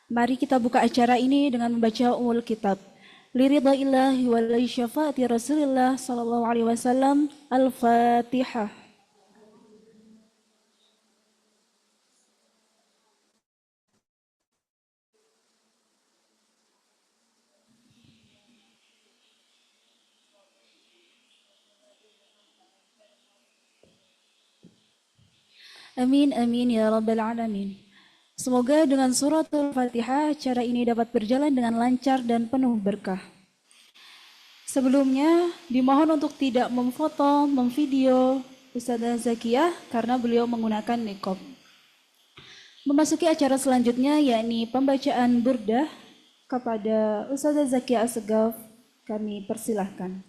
Mari kita buka acara ini dengan membaca Ummul Kitab. Liridaillahi wa li syafaati Rasulillah sallallahu alaihi wasallam. Al-Fatihah. Amin amin ya rabbal alamin. Semoga dengan suratul Fatihah acara ini dapat berjalan dengan lancar dan penuh berkah. Sebelumnya, dimohon untuk tidak memfoto, memvideo Ustazah Zakiyah karena beliau menggunakan niqab. Memasuki acara selanjutnya yakni pembacaan burdah kepada Ustazah Zakiyah Assegaf, kami persilahkan.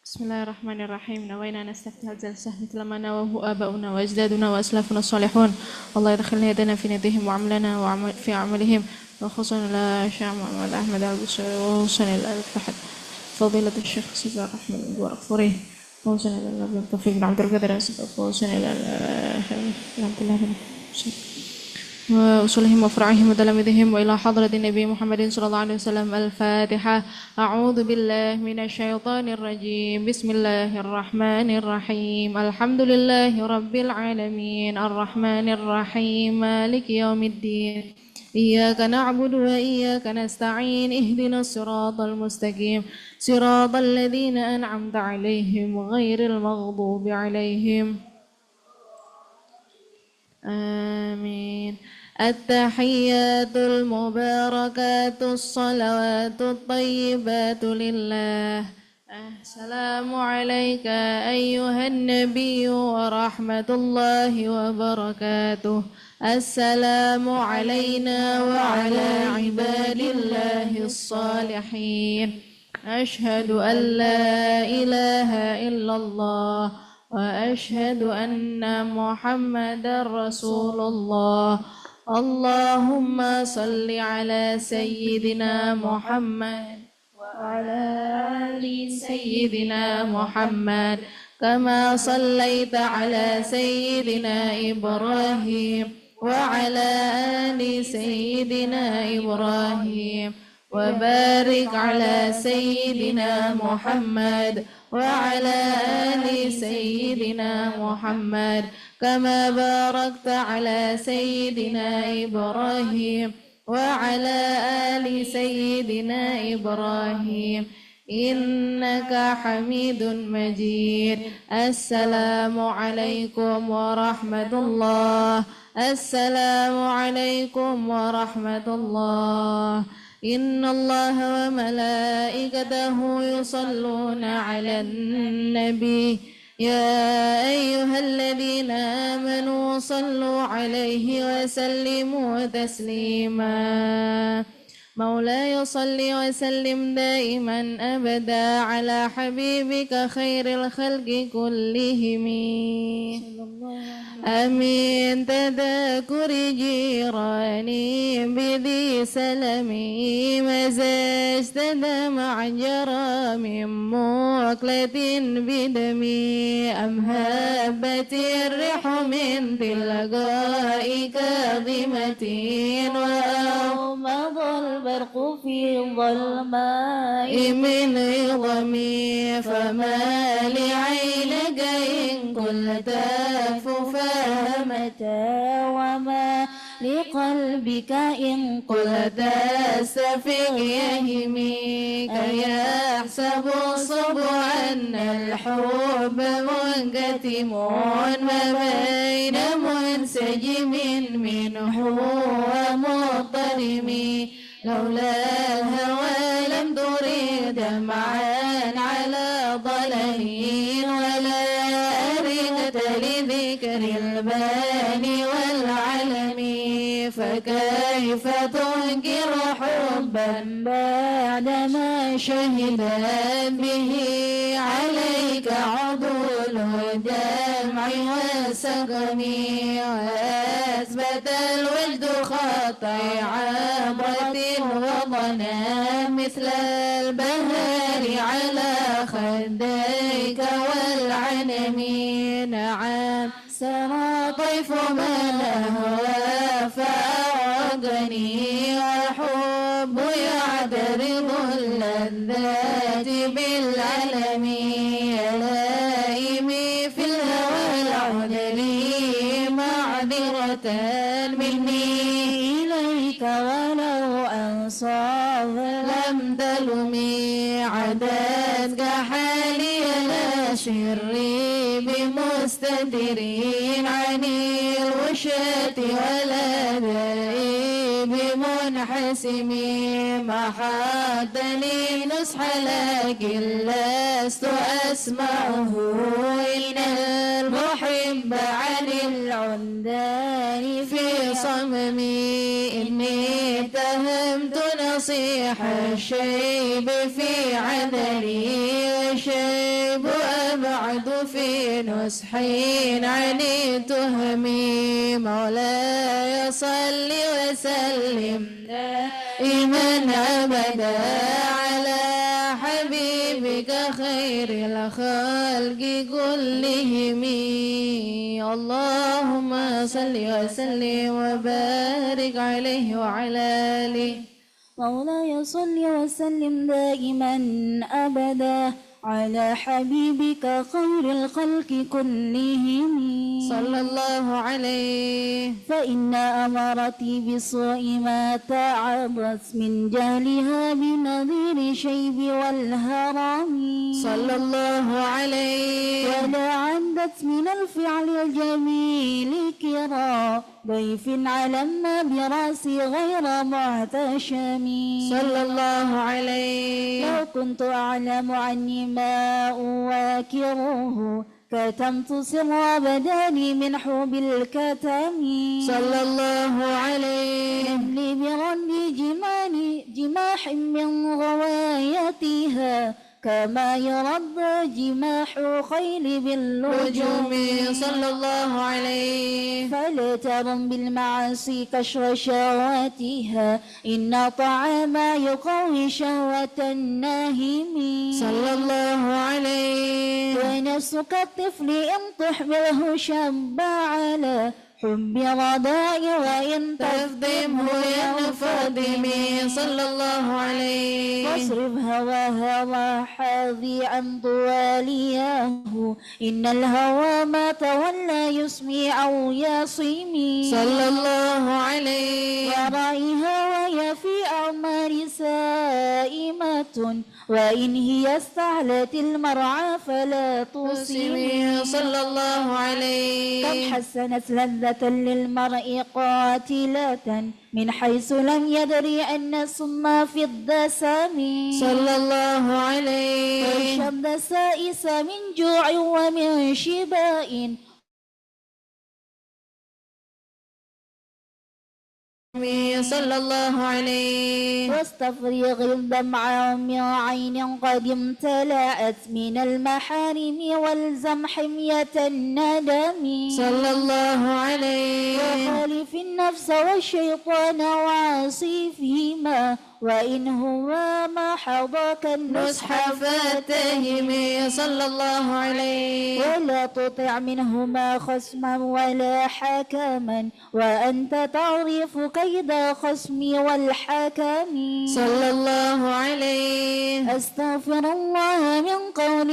Bismillahirrahmanirrahim. Nawaina nastaftih al-jalsah mithla ma nawahu aba'una wa ajdaduna wa aslafuna as-salihun. Allah yadkhilna yadana fi nadihim wa amlana wa fi amalihim wa khusana la syama wa Ahmad al-Busari wa husana al-Fahad. Fadilat al-Syekh Sifar Rahman wa Raghfurih wa husana al-Tawfiq bin Abdul Qadir wa husana al-Alhamdulillah وأصولهم وفرعهم وتلامذهم وإلى حضرة النبي محمد صلى الله عليه وسلم. الفاتحة. أعوذ بالله من الشيطان الرجيم. بسم الله الرحمن الرحيم. الحمد لله رب العالمين الرحمن الرحيم مالك يوم الدين إياك نعبد وإياك نستعين اهدنا الصراط المستقيم صراط الذين أنعمت عليهم غير المغضوب عليهم آمين. التحيات المباركات الصلوات الطيبات لله. السلام عليك أيها النبي ورحمة الله وبركاته. السلام علينا وعلى عباد الله الصالحين. أشهد أن لا إله إلا الله وأشهد أن محمدا رسول الله. اللهم صل على سيدنا محمد وعلى آل سيدنا محمد كما صليت على سيدنا إبراهيم وعلى آل سيدنا إبراهيم وبارك على سيدنا محمد وعلى آل سيدنا محمد كما باركت على سيدنا إبراهيم وعلى آل سيدنا إبراهيم إنك حميد مجيد. السلام عليكم ورحمة الله. السلام عليكم ورحمة الله. إن الله وملائكته يصلون على النبي يا أيها الذين آمنوا صلوا عليه وسلموا تسليما. مولاي صل وسلم دائما أبدا على حبيبك خير الخلق كلهم. أمين تذكر جيراني بذي سلمي مزجت دمع جرى من موكلة بدمي أم هبت الريح من تلقاء كاظمة وأغمض البرق في الظلماء من عظمي فما لعينك إن قلت فهمتا وما لقلبك إن قلت استفق يهميك يحسب الصبر أن الحب منكتم ما بين منسجم منه ومضطرم لولا الهوى لم تريد معا على ضلل ولا أردت لذكر الباني والعلم فكيف تنكر حبا بعدما شهدت به عليك عضل الدمع والسقم وأثبت الوجد خطي عبرة وضنا مثل البهار على خديك والعنم نعم سرى طيف من أهوى فأعقد أغني والحب يعترض اللذات بالعلم لائمي في الهوى العذري معذرة مني إليك ولو أنصاف لم تلمي عدتك حالي لا شري بمستدرين عن الوشاة ولا دائي بمنحسم محاد لي نصح لكن لست أسمعه إن المحب عن العندان في صممي إني اتهمت نصيح الشيب في عذري والشيب أبعد في نصحين عن تهمي مولاي صل وسلم دائما أبدا على حبيبك خير الخلق كلهم اللهم صل وسلم وبارك عليه وعلى آله مولاي صل وسلم دائما أبدا على حبيبك خير الخلق كلهم صلى الله عليه فإن أمرتي بالسوء ما تعبت من جهلها بنظير شيب والهرم صلى الله عليه ولا عندت من الفعل الجميل كرا ضيف علم براسي غير معتشم صلى الله عليه لو كنت أعلم عني ما أواكره كتمت سر بداني من حب الكتم صلى الله عليه لي برد جماح من غوايتها كما يرد جماح خيل باللجوم صلى الله عليه فلا ترم بالمعاصي كشر شهواتها إن طعام يقوي شهوة الناهم صلى الله عليه ونفسك الطفل إن تحمله شب على حب رضاء وإن تفضمه ينفضمي صلى الله عليه واصرف هواها وحاذي عن طوالياه إن الهوى ما تولى يسمي أو يصيمي صلى الله عليه ورائها وهي في أعمار سائمة وإن هي استعلت المرعى فلا تصيمي صلى الله عليه قد حسنت لذة للمرء قاتلة من حيث لم يدري أن السم في الدسم صلى الله عليه وشد سائس من جوع ومن شباء صلى الله عليه واستفرغ الدمع من عين قد امتلأت من المحارم والزم حمية الندم صلى الله عليه وخالف النفس والشيطان وعاصي فيما وإن هما ما حضاك النصح فاتهمي صلى الله عليه ولا تطع منهما خصما ولا حكما وأنت تعرف كيد خصمي والحكم صلى الله عليه أستغفر الله من قول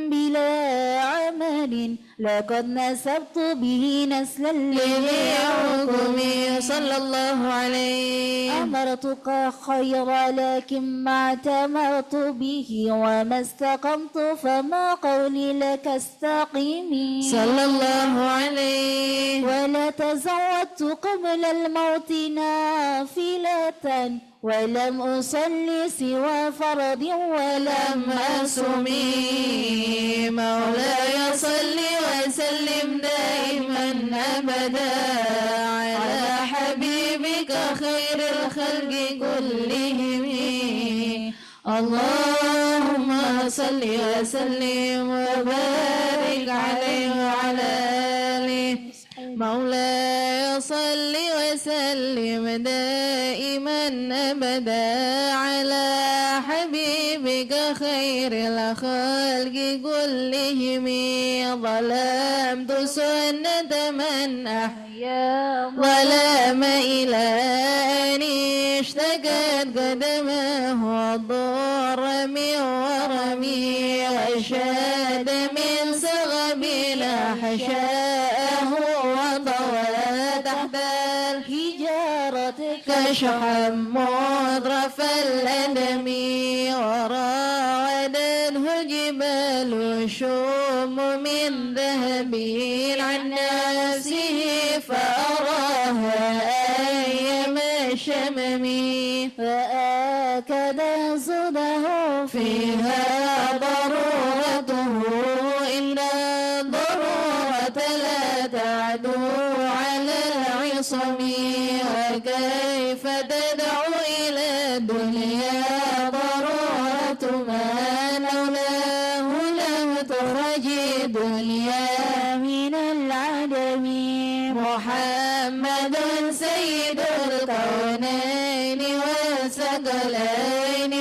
بلا عمل لقد نسبت به نسلا ليعقمي صلى الله عليه أمرتك خير لكن ما اعتمرت به وما استقمت فما قولي لك استقيمي صلى الله عليه ولا تزودت قبل الموت نافلة ولم أصلي سوى فرض ولم أصمي مولاي صل وسلم دائما أبدا على حبيبك خير الخلق كلهم اللهم صل وسلم وبارك عليه وعلى آله مولاي صل وسلم دائما أبدا على حبيبك خير الخلق كلهم ظلمت سنة من أحيا ظلام إلى أن الحجارة كشحا مضرف الأدم وراودته الجبال الشم من ذهب عن نفسه فأراها أيام الشمم فآكد صده فيها ضرورته إن الضرورة لا تعدو على العصم وكيف تدعو إلى الدنيا ضرورة من لولاه لم تخرج الدنيا من العدم محمد سيد الكونين والثقلين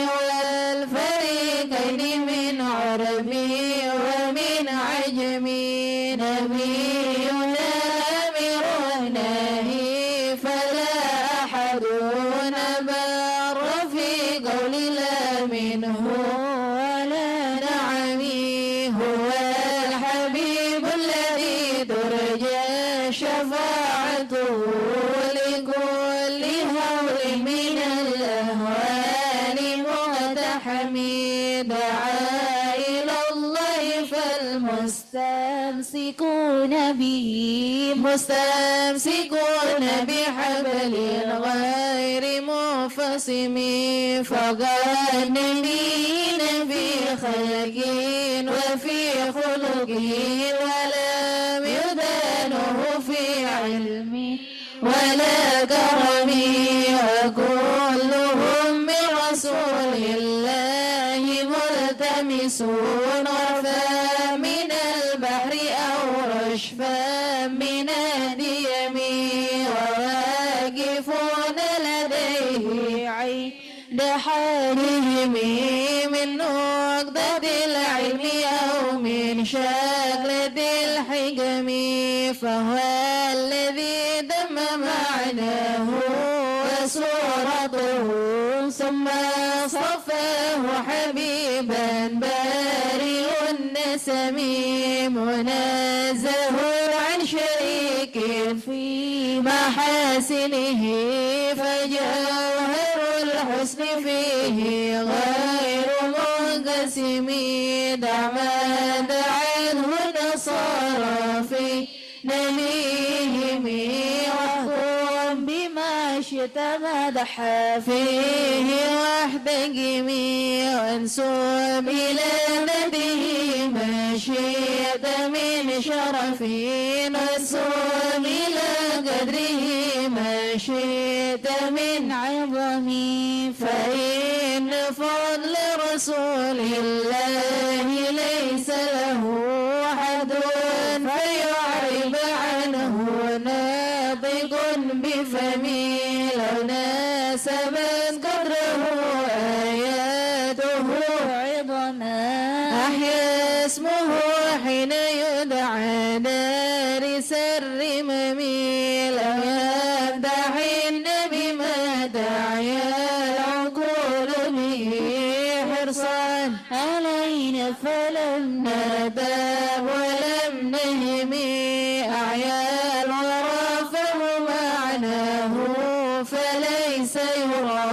والفريقين من عربي ومن عجمي نبينا أمير ناهي فلا أحد نبر في قول لا منه ولا نعمي هو الحبيب الذي ترجى شفاعته لكل هول من الأهوال متحمي دعا إلى الله فالمستمسكون به مستمسكون بحبل غير منفصم فغانمين في خلق وفي خلق ولم يدانه في علم ولا كرم وكلهم من رسول الله ملتمسون رفا من البحر أو رشفا من الديم وواقفون لديه عند حالهم من نقطة العلم أو من شكلة الحكم فهو الذي دم معناه وصورته ثم صفاه حبيبا بارئ النسم منزه عن شريك في محاسنه فجوهر الحسن فيه غير منقسم دع ما دعته النصارى في نبيهم واحكم بما شئت مدحا فيه واحتكم وانسب إلى نبيه ما شئت من شرف وانسب إلى قدره ما شئت من عظم فإن فضل رسول الله ليس له أحد فيعرب عنه ناطق بفمي لو ناسبت قدره آياته عظما أحيا اسمه حين يدعى دارس الرمم لو يمدح النبي ما دعيا العقول به حرصا علينا فلم نداب ولم نهم أعيا الورى فهو معناه فليس يرى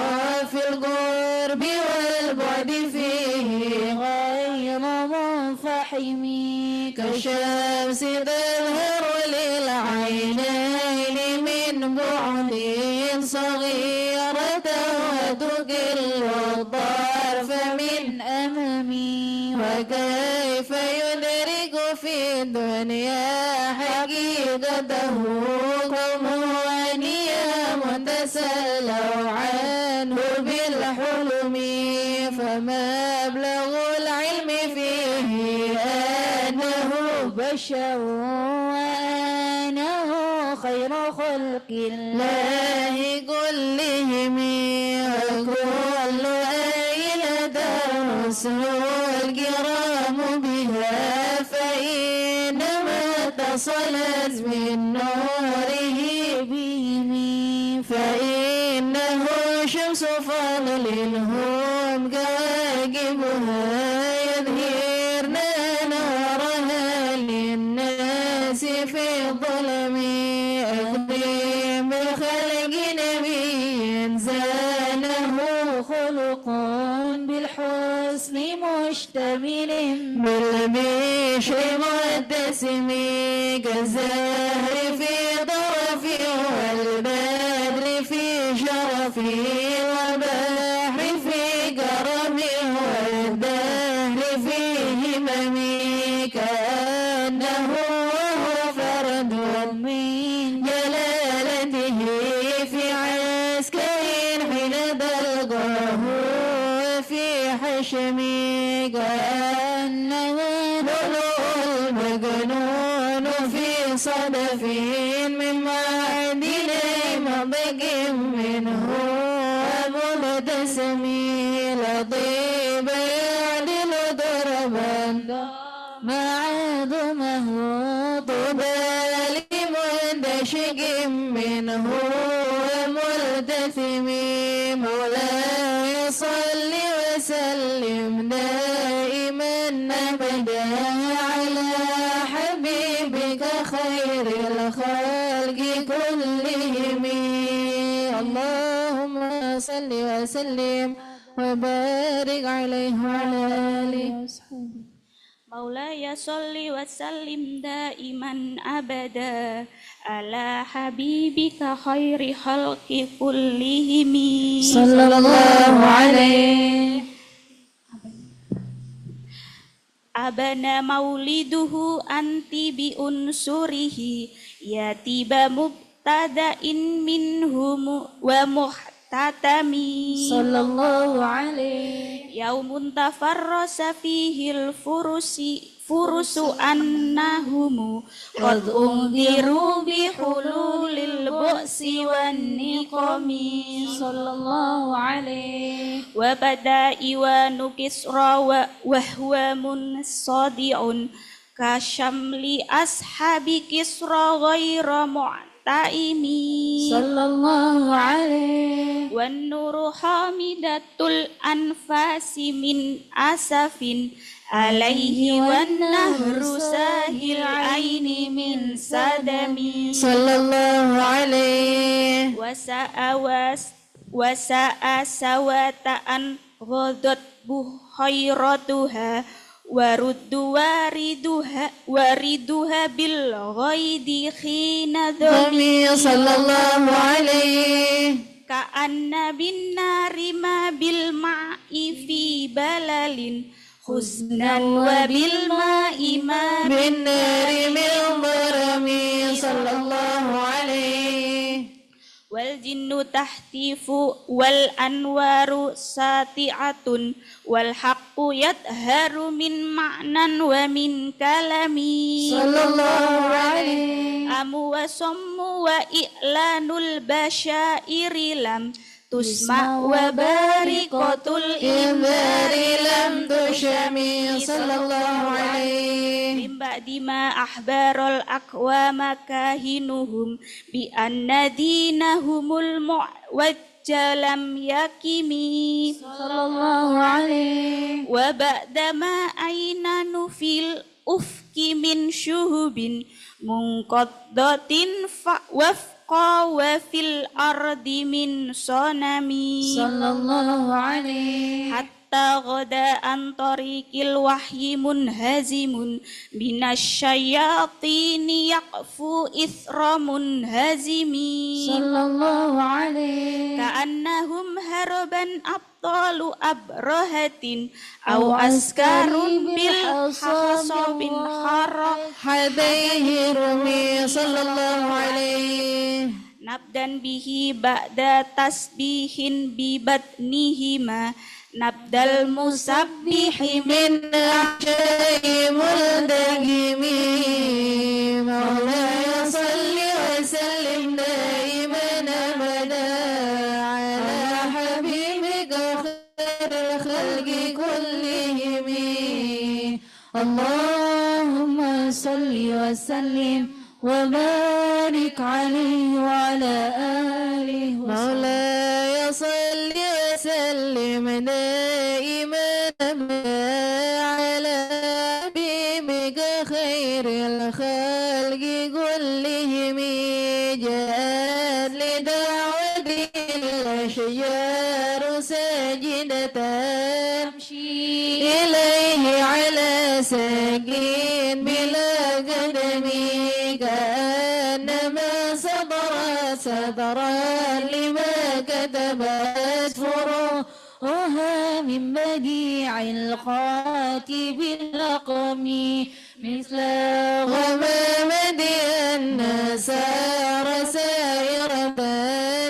في القرب والبعد فيه غير منفحم كالشمس تظهر للعينين من بعد صغيرة وتقل الطرف من أمامي وكيف يدرك في الدنيا حقيقته قوم ونيام تسلوا عنه بالحلم فمبلغ العلم فيه أنه بشر وأنه خير خلق الله الله كلهم وكل أين الرسل الكرام بها فإنما اتصلت من نوره بهم فإنه شمس فضل هم كواكبها يظهرن نورها للناس في الظلم أقدم مشتمل بالبشر متسم كالزهر في طرفه والبدر في شرفه والبحر في كرمه والدهر في هممه كأنه وهو فرد من جلالته في عسكر حين تلقاه في حشمي كأنه لؤلؤ المكنون في صدف من معدن مضيق منه مبتسم لطيب يعدل ضربا مع ضمه طوبى لمندشق منه ملتثم مولاي صل وسلم دائما ابدا على حبيبك خير الخلق كلهم اللهم صل وسلم وبارك عليه وعلى اله وصحبه مولاي صل وسلم دائما أبدا على حبيبك خير خلق كلهم صلى الله عليه أبنى مولده أنت بأنصره يتيب مبتدأ منهم ومحتتمي صلى الله عليه يوم تفرس فيه فرس أنهم قد أنذروا بحلول البؤس والنقم صلى الله عليه وبدا إيوان كسرى وهو منصدع كشمل أصحاب كسرى غير معتئم صلى الله عليه والنور حامدة الأنفاس من أسف عليه والنهر ساهي العين من سدم صلى الله عليه وساء سوات أن غضت بحيرتها واردها بالغيد حين ذمي صلى الله عليه كأن بالنار ما بالماء في بلل حزنا وبالماء ما بالنار من ضرم صلى الله عليه والجن تحتف والأنوار ساطعة والحق يظهر من معنى ومن كلام صلى الله عليه أم وصم وإعلان البشائر لم تسمع وبارقة الإنذار لم تشمي صلى الله عليه من بعد ما أحبر الأقوام كاهنهم بأن دينهم المعوج لم يكمي صلى الله عليه وبعدما أينان في الأفق من شهب منقضة وفي الأرض من صنم صلى الله عليه حتى غدا عن طريق الوحي منهزم من الشياطين يقفو إثر منهزم صلى الله عليه كأنهم هربا أبطال أبرهة أو أسكار بالحصب حرق حديه رمي صلى الله عليه نبدا به بعد تسبيح ببطنهما نبدا المسبح من أحشاء ملتقم مولاي صل وسلم دائما أبدا على حبيبك خير الخلق كلهم اللهم صل وسلم وبارك عليه وعلى آله وصحبه مولاي صل وسلم دائما على حبيبك خير الخلق كلهم جاءت لدعوة الأشجار ساجدة إليه على ساكين بلا قدم كأنما صدرا لما كتبت فروعها من بديع الخاتب الرقم مثل غمامة النسار سائرة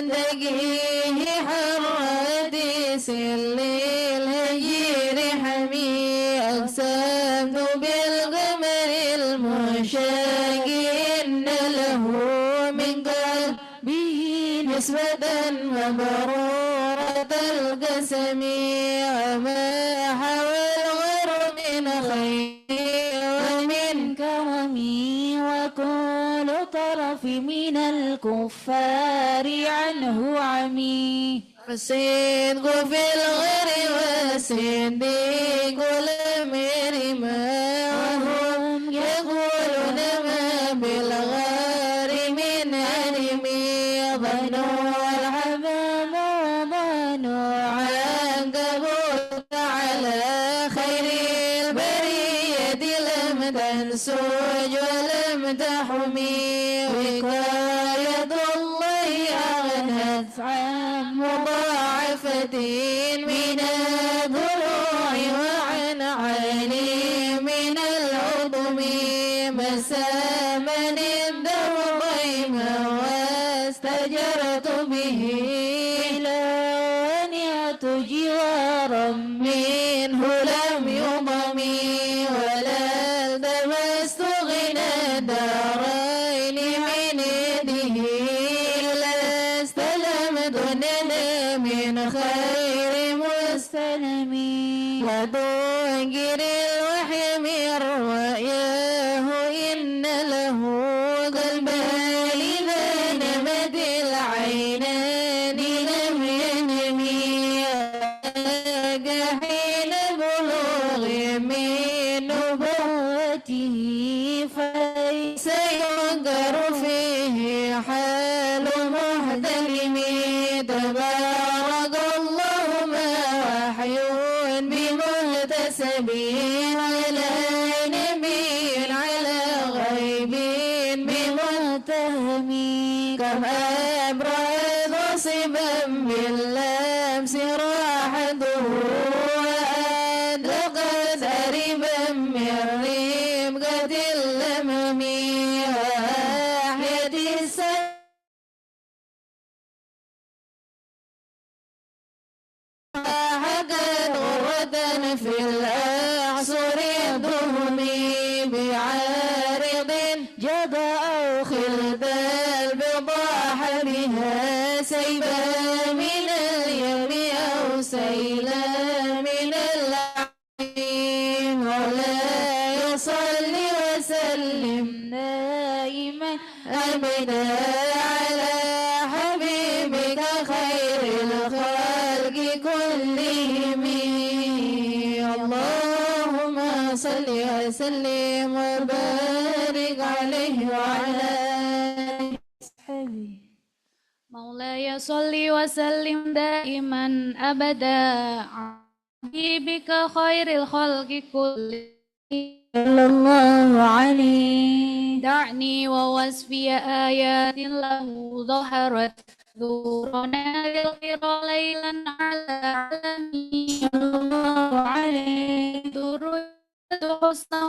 تجيه حراديس للهجير حمي أقسمت بالقمر المشاق إن له من قلبه نسبة مبرورة القسم وما حوى الغير من خير ومن كرم وكل طرف من الكفار عنه عمي الصدق في الغير والصديق الأمير ما وهم يقولون ما بالغار من علمي ظنوا الحمام وظنوا عنكبوت على خير البرية لم تنسج ولم تحمي وقاية الله أغنت عن مضاعفة من الضلوع وعن عيني من العظم مسامن الدهر ضيما واستجرت به إلى أن يأت جوارا منه لم يضمي ولا التمست غنى الدارين من يده إلا استلمت لنا من خير مستلم وضجر الوحي من رؤياه إن له قلبا إذا نمت العينان لم ينمي حين بلوغ من نبوته فليس ينكر فيه حال محترم تبارك الله ما وحي بمهتسب على نبي على غيب بمتهم كم أبرز صبا باللمس راحته وأدلقت أربا من ربقة اللمم وأحيت حكت غرة في الأعصر الدهم بعارض جدى أو خلد البضاح بها سيبا من اليم أو سيلا من العين ولا يصلي وسلم دائما أبدا على حبيبك خير الخلق كلهم اللهم صل وسلم وبارك عليه وعلى أصحابه مولاي صل وسلم دائما أبدا على حبيبك خير الخلق كلهم صلى الله عليه دعني ووصفي آيات له ظهرت ذورنا للقرى ليلا على علمي صلى الله عليه ذرية حسنا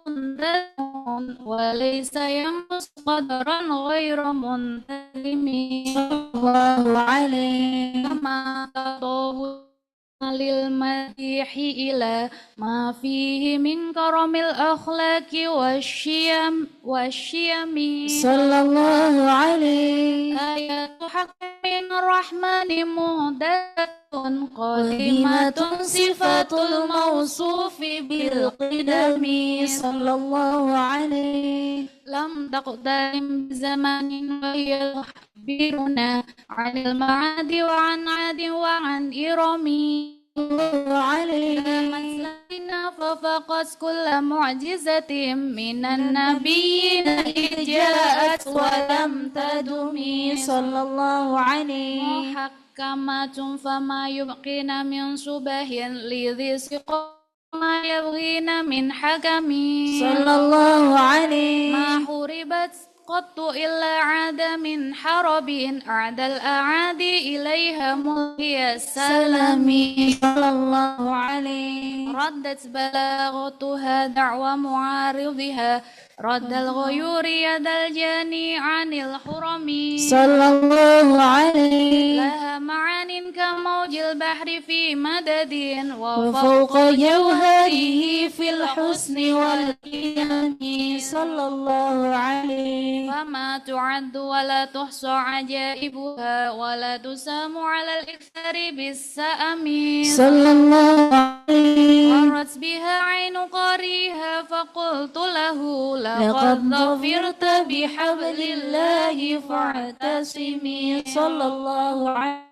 وهندسون وليس يمس قدرا غير منتلم صلى الله عليه ما تطوه للمديح إلى ما فيه من كرم الأخلاق والشيم صلى الله عليه آيات حق من الرحمن مهداة قديمة صفة الموصوف بالقدم صلى الله عليه لم تقترن بزمان وهي تخبرنا عن المعاد وعن عاد وعن إرم الله عليه مسلمنا ففقد كل معجزة من النبيين إذ جاءت ولم تدم صلى الله عليه محكمات فما يبقين من شبه لذي سقاط ما يبغين من حكم صلى الله عليه ما حربت قط إلا عاد من حرب أعد الأعادي إليها ملقي السلام صلى الله عليه ردت بلاغتها دعوى معارضها رد الغيور يد الجاني عن الحرم صلى الله عليه لها معان كموج البحر في مدد وفوق جوهره في الحسن والقيم صلى الله عليه فما تعد ولا تحصى عجائبها ولا تسام على الإكثار بالسأم صلى الله عليه مرت بها عين قاريها فقلت له لقد لقد ظفرت ظفرت بحبل الله فاعتصمي صلى الله عليه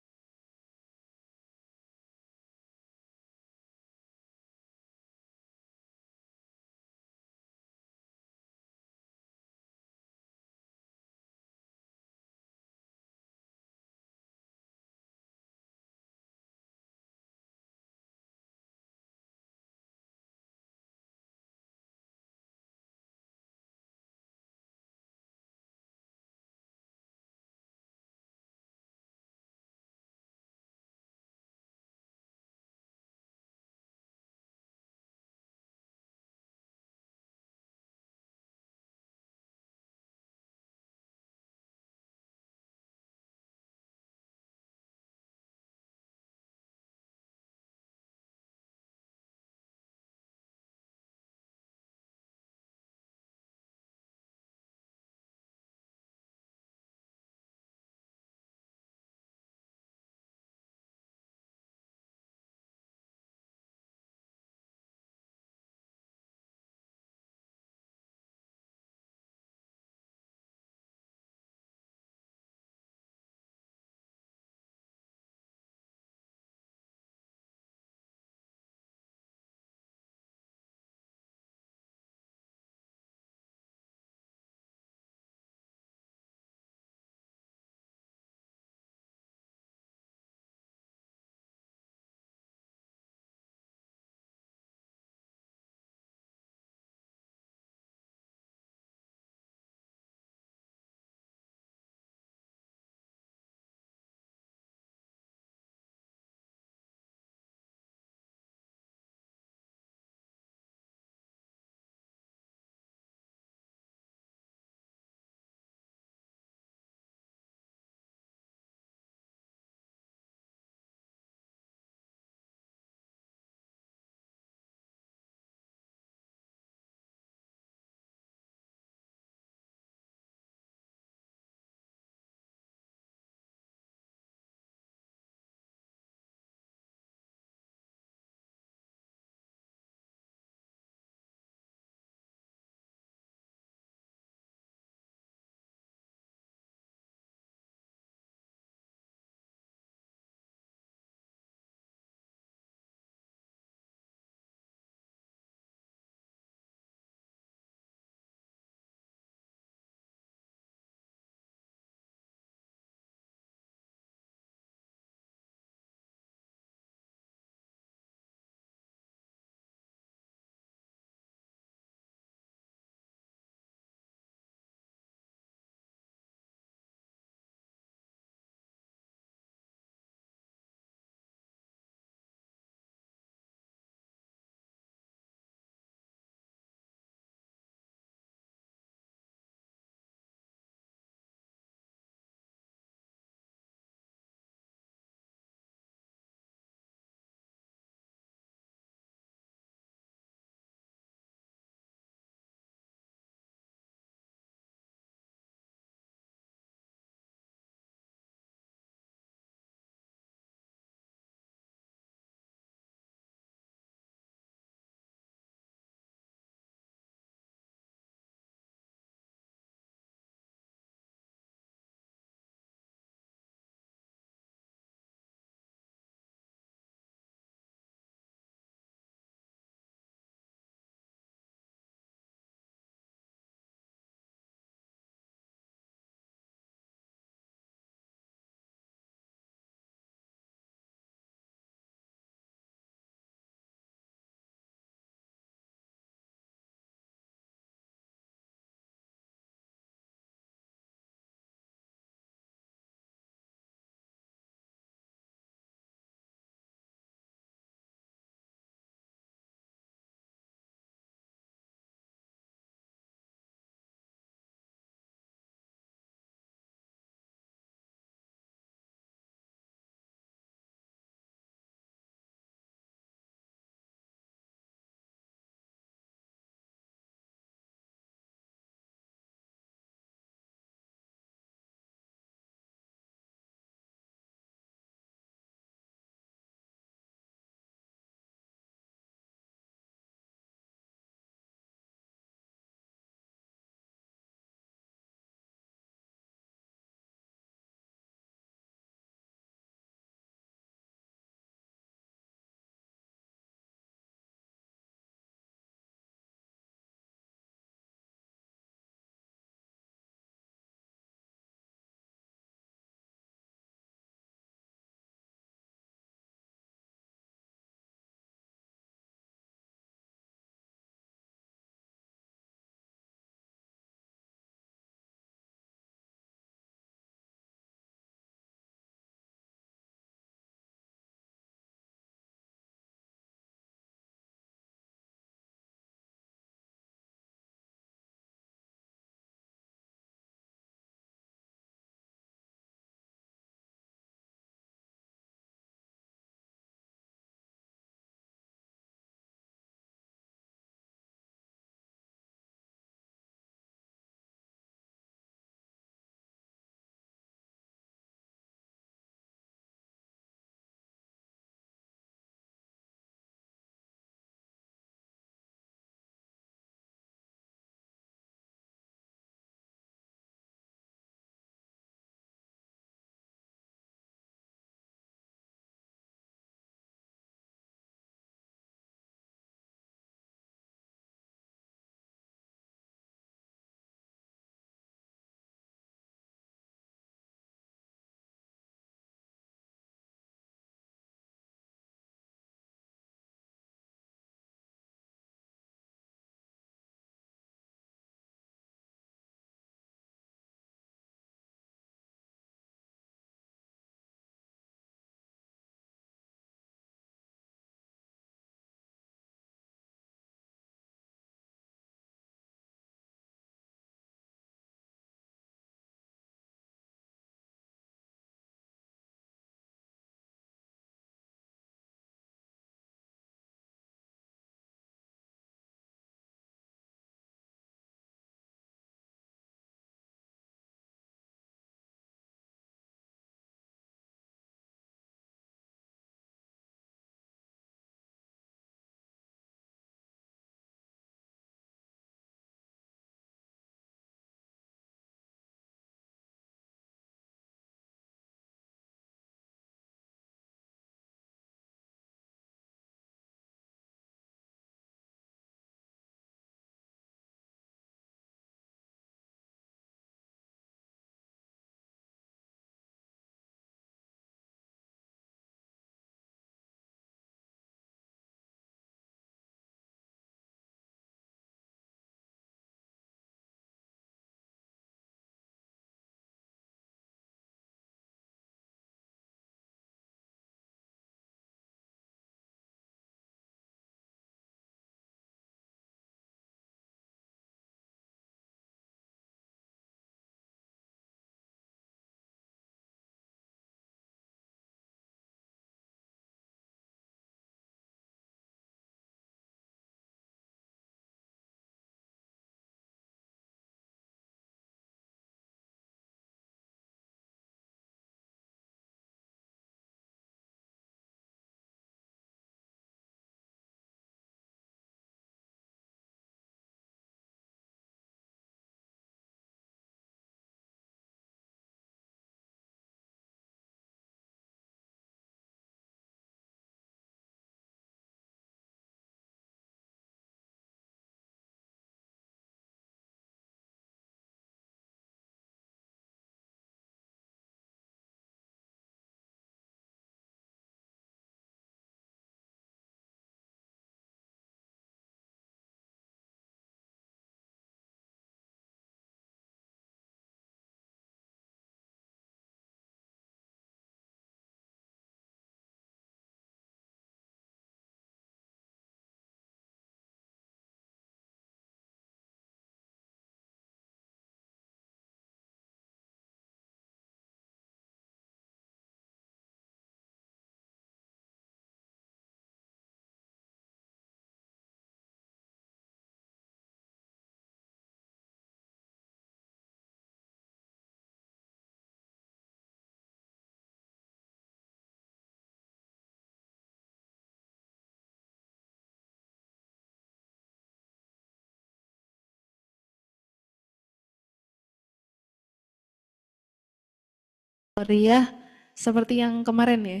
Riyah seperti yang kemarin ya.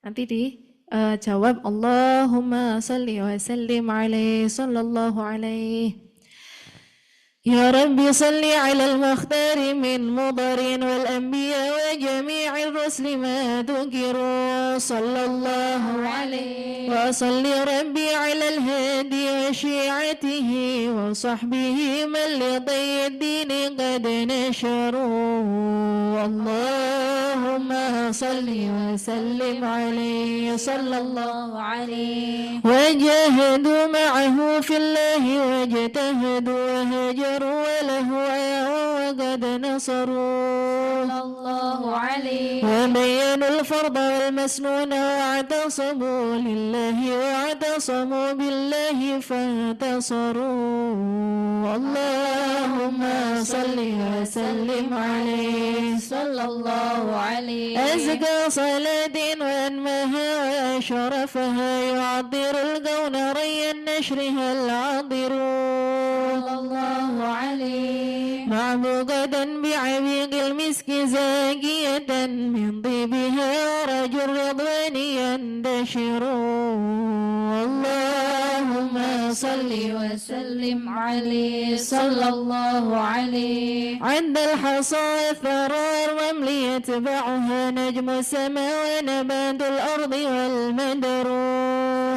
Nanti dijawab Allahumma salli wa sallim alaihi sallallahu alaihi. يا رب صل على المختار من مضر والأنبياء وجميع الرسل ما ذكروا صلى الله عليه وصل ربي على الهادي وشيعته وصحبه من لطي الدين قد نشروا اللهم صل وسلم عليه صلى الله عليه وجاهدوا معه في الله واجتهدوا وهجروا وله وقد نصروا الله عليه وبينوا الفرض والمسنون واعتصموا لله واعتصموا بالله فانتصروا اللهم صل وسلم عليه صلى الله عليه أزكى صلاة وأنمها وأشرفها يعطر الكون ري نشرها العاطر الله عليه معبوقة بعبيق المسك زاكية من طيبها رج الرضوان يندشر اللهم صل وسلم عليه صلى الله عليه عند الحصى الثرى الرمل يتبعها نجم السماء ونبات الأرض والمدر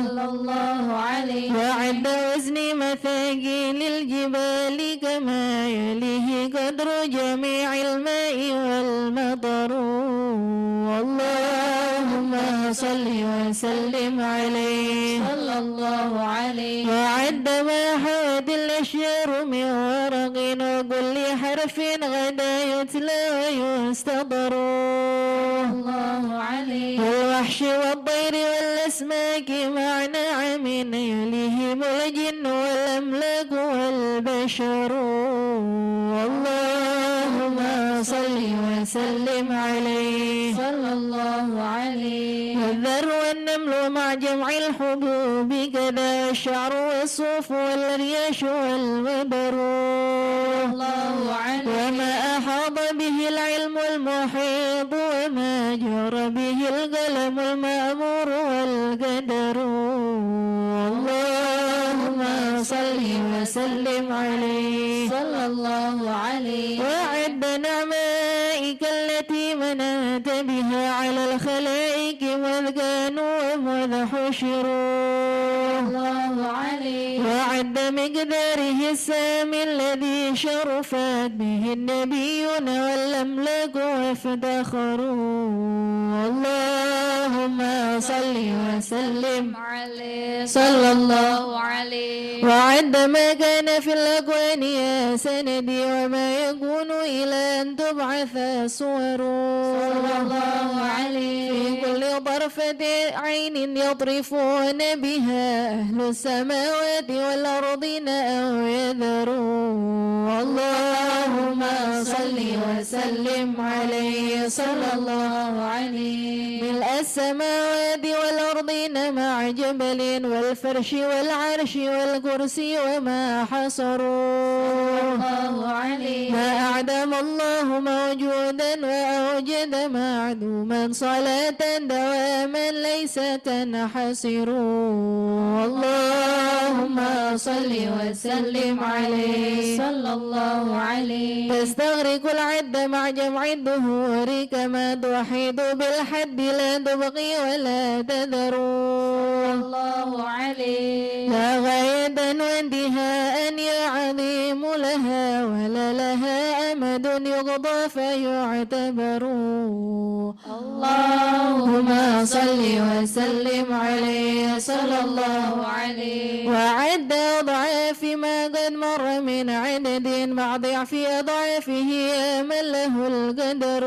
صلى الله عليه وعند وزن مثاقيل الجبال كما يليه قدر جميع الماء والمطر اللهم صل وسلم عليه صلى الله عليه وعد ما حوت الأشجار من ورق وكل حرف غدا يتلى ويستطر الله عليه والوحش والطير والأسماك مع نعم يليهم الجن والأملاك والبشر اللهم صل وسلم عليه صلى الله عليه والذر والنمل مع جمع الحبوب كذا الشعر والصوف والرياش والمبر الله عليه وما أحاط به العلم المحيط وما جرى به القلم المأمور والقدر اللهم صل وسلم عليه صلى الله عليه وعد نعمائك التي مننت بها على الخلائق مذ كانوا ومذ حشروا الله عليه وعد مقداره السامي الذي شرفت به النبيون والأملاك وافتخروا اللهم صل وسلم عليه صلى الله عليه وعد ما كان في الأكوان يا سندي وما يكون إلى أن تبعث صور صلى الله عليه في كل طرفة عين يطرفون بها أهل السماوات والأرضين أو يذروا اللهم صل وسلم عليه صلى الله عليه ملء السماوات والأرضين مع جبل والفرش والعرش والكرسي وما حصروا الله عليه ما أعدم الله موجودا وأوجد معدوما صلاة دواما ليس تنحصر اللهم صل وسلم عليه صلى الله عليه تستغرق العد مع جمع الدهور كما توحيد بالحد لا تبقي ولا تذر الله عليه لا غاية وانتهاء يا عظيم لها ولا لها أمد يقضى فيعتبر اللهم صل وسلم عليه صلى الله عليه وعد أضعاف ما قد مر من عدد مع ضعف أضعافه يا من له القدر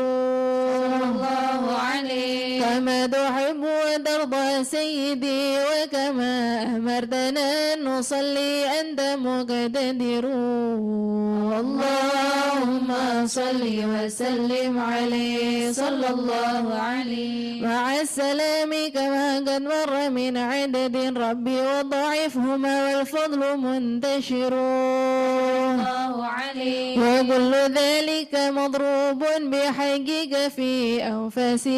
صلى الله عليه كما تحب وترضى سيدي وكما أمرتنا أن نصلي أنت مقتدر اللهم صل وسلم عليه صلى الله عليه مع السلام كما قد مر من عدد ربي وضعفهما والفضل منتشر الله عليه وكل ذلك مضروب بحقك في أنفاس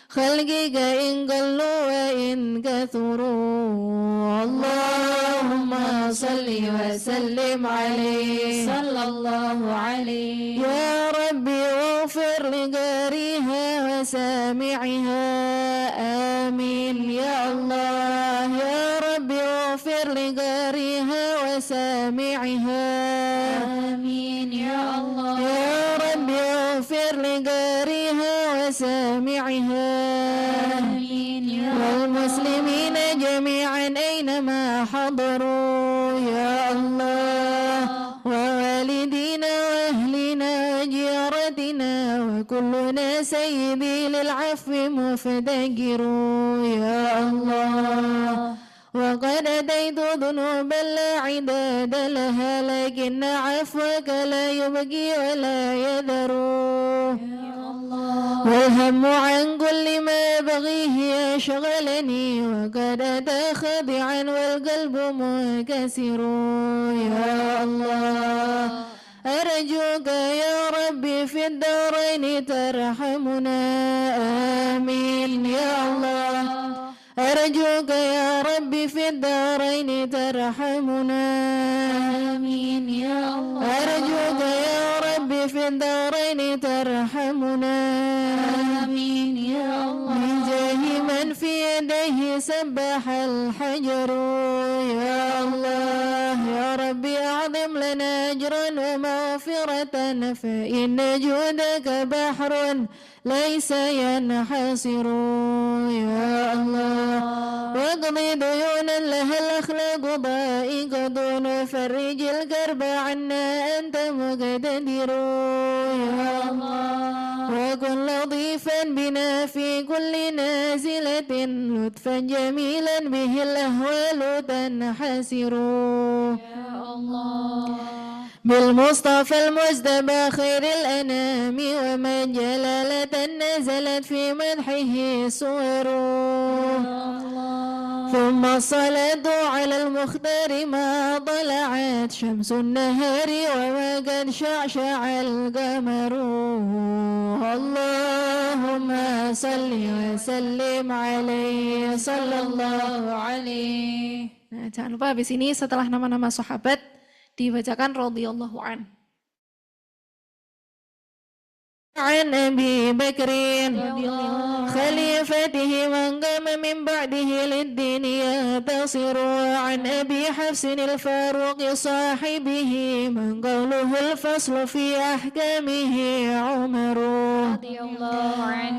خلقك إن قلوا وإن كثروا اللهم صل وسلم عليه صلى الله عليه يا ربي اغفر لقارئها وسامعها آمين يا الله يا ربي اغفر لقارئها وسامعها آمين يا الله يا ربي اغفر لقارئها وسامعها آمين يا والمسلمين جميعا أينما حضروا يا الله ووالدينا وأهلنا وجيرتنا وكلنا سيدي للعفو مفتقر يا الله وقد أتيت ذنوبا لا عداد لها لكن عفوك لا يبقي ولا يذر والهم عن كل ما بغيه يشغلني وقد أتى خاضعا والقلب منكسر يا الله أرجوك يا ربي في الدارين ترحمنا آمين يا الله أرجوك يا ربي في الدارين ترحمنا آمين يا الله أرجوك يا ربي في الدارين ترحمنا آمين يا الله من جاه من في يديه سبح الحجر يا الله يا ربي أعظم لنا أجرا ومغفرة فإن جودك بحر ليس ينحصر يا الله واقضي ديونا لها الأخلاق ضائقة فرج الكرب عنا أنت مقتدر يا الله وكن لطيفا بنا في كل نازلة لطفا جميلا به الأهوال تنحسر يا الله بالمصطفى المجتبى خير الأنام ومن جلالة نزلت في مدحه سور ثم الصلاة على المختار ما طلعت شمس النهار وما قد شعشع القمر اللهم صل وسلم عليه صلى الله عليه. Nah, jangan lupa habis ini setelah nama-nama sahabat dibacakan radhiyallahu an. عن أبي بكر خليفته من قام من بعده للدين ينتصر عن أبي حفص الفاروق صاحبه من قوله الفصل في أحكامه عمر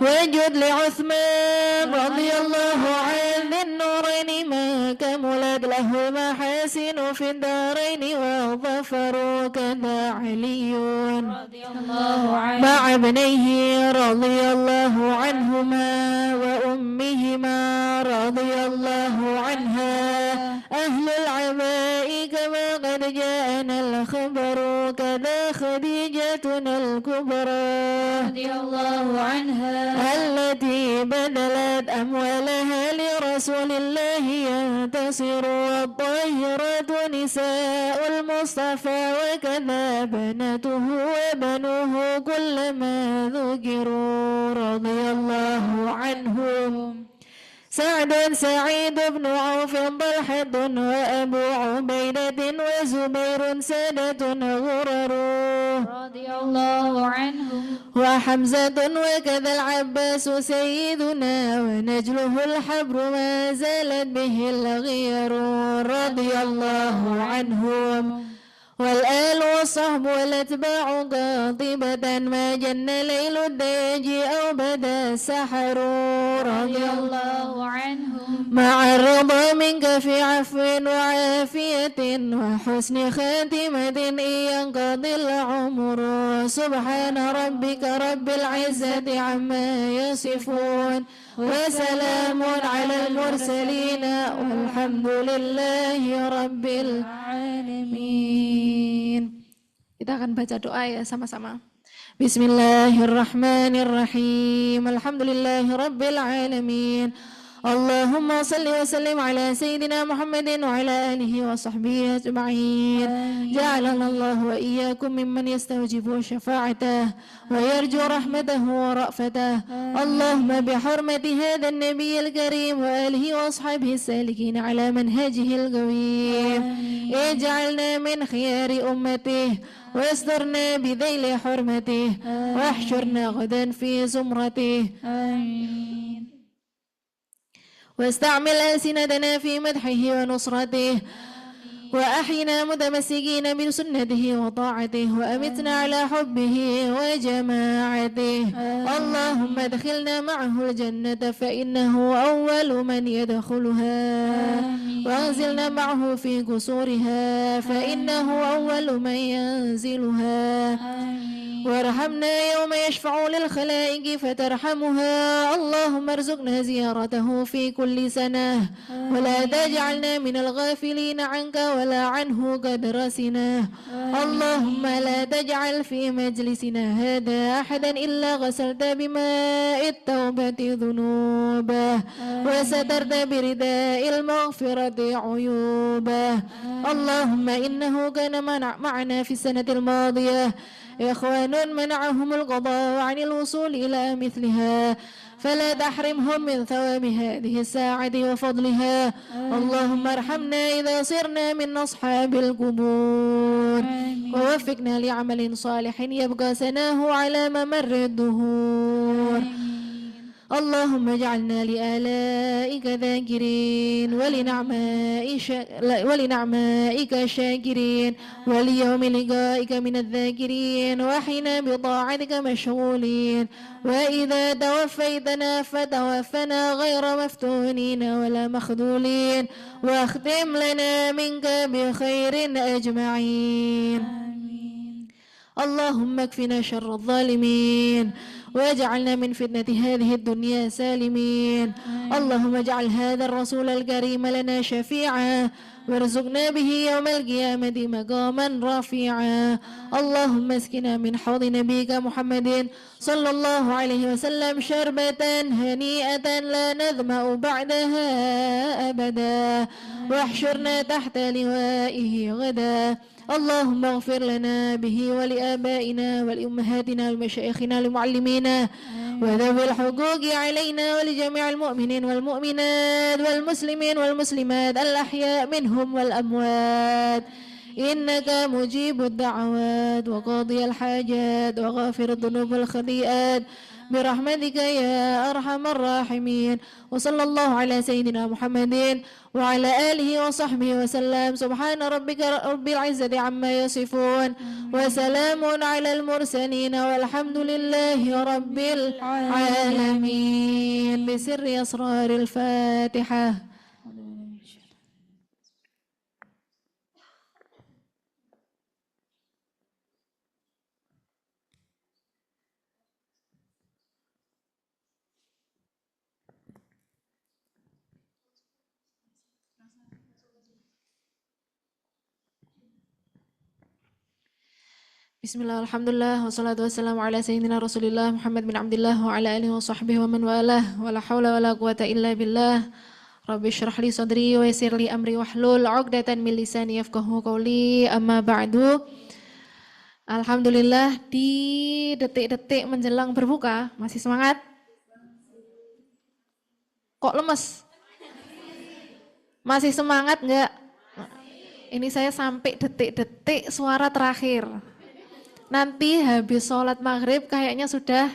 وجد لعثمان رضي الله عن ذي النورين ما كملت له محاسن في الدارين والظفر كذا علي رضي الله عنه مع ابنيه رضي الله عنهما وأمهما رضي الله عنها أهل العباء كما قد جاءنا الخبر كذا خديجتنا الكبرى رضي الله عنها التي بذلت أموالها لرسول الله ينتصر والطاهرات نساء المصطفى وكذا بناته وبنوه كلما ذكروا رضي الله عنهم سعد سعيد بن عوف طلحة وأبو عبيدة وزبير سادة غرر رضي الله عنهم وحمزة وكذا العباس سيدنا ونجله الحبر ما زالت به الغير رضي الله عنهم والآل والصحب والأتباع قاطبة ما جن ليل الديج أو بدا السحر رضي الله عنهم مع الرضا منك في عفو وعافية وحسن خاتمة إن ينقضي العمر سبحان ربك رب العزة عما يصفون وسلام على المرسلين والحمد لله رب العالمين. Kita akan baca doa ya sama-sama. Bismillahirrahmanirrahim. Alhamdulillahirabbil alamin. Allahumma salli wa sallim ala sayyidina Muhammadin wa ala alihi wa sahbihi ajma'in. Ja'alana Allah wa iyyakum mimman yastawjibu syafa'atah wa yarju rahmatahu wa ra'fatah. Allahumma bihurmati hadha an-nabiy al-karim wa alihi wa ashabihi as-salikin ala manhajihi al-qawim. Ij'alna min khiyari ummatihi واسترنا بذيل حرمته واحشرنا غدا في زمرته آمين. واستعمل ألسنتنا في مدحه ونصرته وأحينا متمسكين بسنته وطاعته وأمتنا على حبه وجماعته. اللهم ادخلنا معه الجنة فإنه أول من يدخلها وانزلنا معه في قصورها فإنه أول من ينزلها. وارحمنا يوم يشفع للخلائق فترحمها. اللهم ارزقنا زيارته في كل سنة ولا تجعلنا من الغافلين عنك ولا عنه قد رسنا. اللهم لا تجعل في مجلسنا هذا أحدا إلا غسلت بماء التوبة ذنوبه وسترت برداء المغفرة عيوبه. اللهم إنه كان معنا في السنة الماضية إخوان منعهم القضاء عن الوصول إلى مثلها فلا تحرمهم من ثواب هذه الساعة وفضلها. اللهم ارحمنا إذا صرنا من أصحاب القبور ووفقنا لعمل صالح يبقى سناه على ممر الدهور. اللهم اجعلنا لآلائك ذاكرين ولنعمائك شاكرين وليوم لقائك من الذاكرين وحنا بطاعتك مشغولين. وإذا توفيتنا فتوفنا غير مفتونين ولا مخذولين واختم لنا منك بخير أجمعين. اللهم اكفنا شر الظالمين واجعلنا من فتنة هذه الدنيا سالمين. اللهم اجعل هذا الرسول الكريم لنا شفيعا وارزقنا به يوم القيامة مقاما رفيعا. اللهم اسقنا من حوض نبيك محمد صلى الله عليه وسلم شربة هنيئة لا نظمأ بعدها أبدا واحشرنا تحت لوائه غدا. اللهم اغفر لنا به ولآبائنا ولأمهاتنا ولمشايخنا ولمعلمينا وذوي الحقوق علينا ولجميع المؤمنين والمؤمنات والمسلمين والمسلمات الأحياء منهم والأموات إنك مجيب الدعوات وقاضي الحاجات وغافر الذنوب والخطيئات برحمتك يا أرحم الراحمين. وصلى الله على سيدنا محمد وعلى آله وصحبه وسلم. سبحان ربك رب العزة عما يصفون وسلام على المرسلين والحمد لله رب العالمين. بسر أسرار الفاتحة. Bismillah, alhamdulillah, wassalatu wassalamu ala sayyidina rasulillah Muhammad bin Abdillah wa ala alihi wa sahbihi wa man walah wa la hawla wa la quwata illa billah. Rabbi syrah li sadri wa yassir li amri wahlul 'uqdatan min lisani yafqahu qawli. Amma ba'du. Alhamdulillah, di detik-detik menjelang berbuka masih semangat? Kok lemes? Masih semangat enggak? Ini saya sampai detik-detik suara terakhir. Nanti habis sholat maghrib kayaknya sudah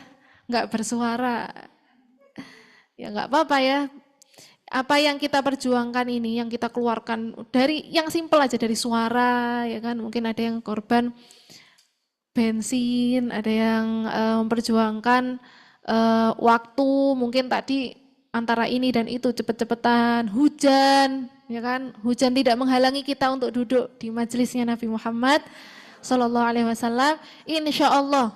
nggak bersuara. Ya nggak apa-apa ya. Apa yang kita perjuangkan ini, yang kita keluarkan dari yang simpel aja dari suara, ya kan. Mungkin ada yang korban bensin, ada yang memperjuangkan waktu. Mungkin tadi antara ini dan itu cepet-cepetan, hujan, ya kan. Hujan tidak menghalangi kita untuk duduk di majelisnya Nabi Muhammad Sallallahu Alaihi Wasallam. Insya Allah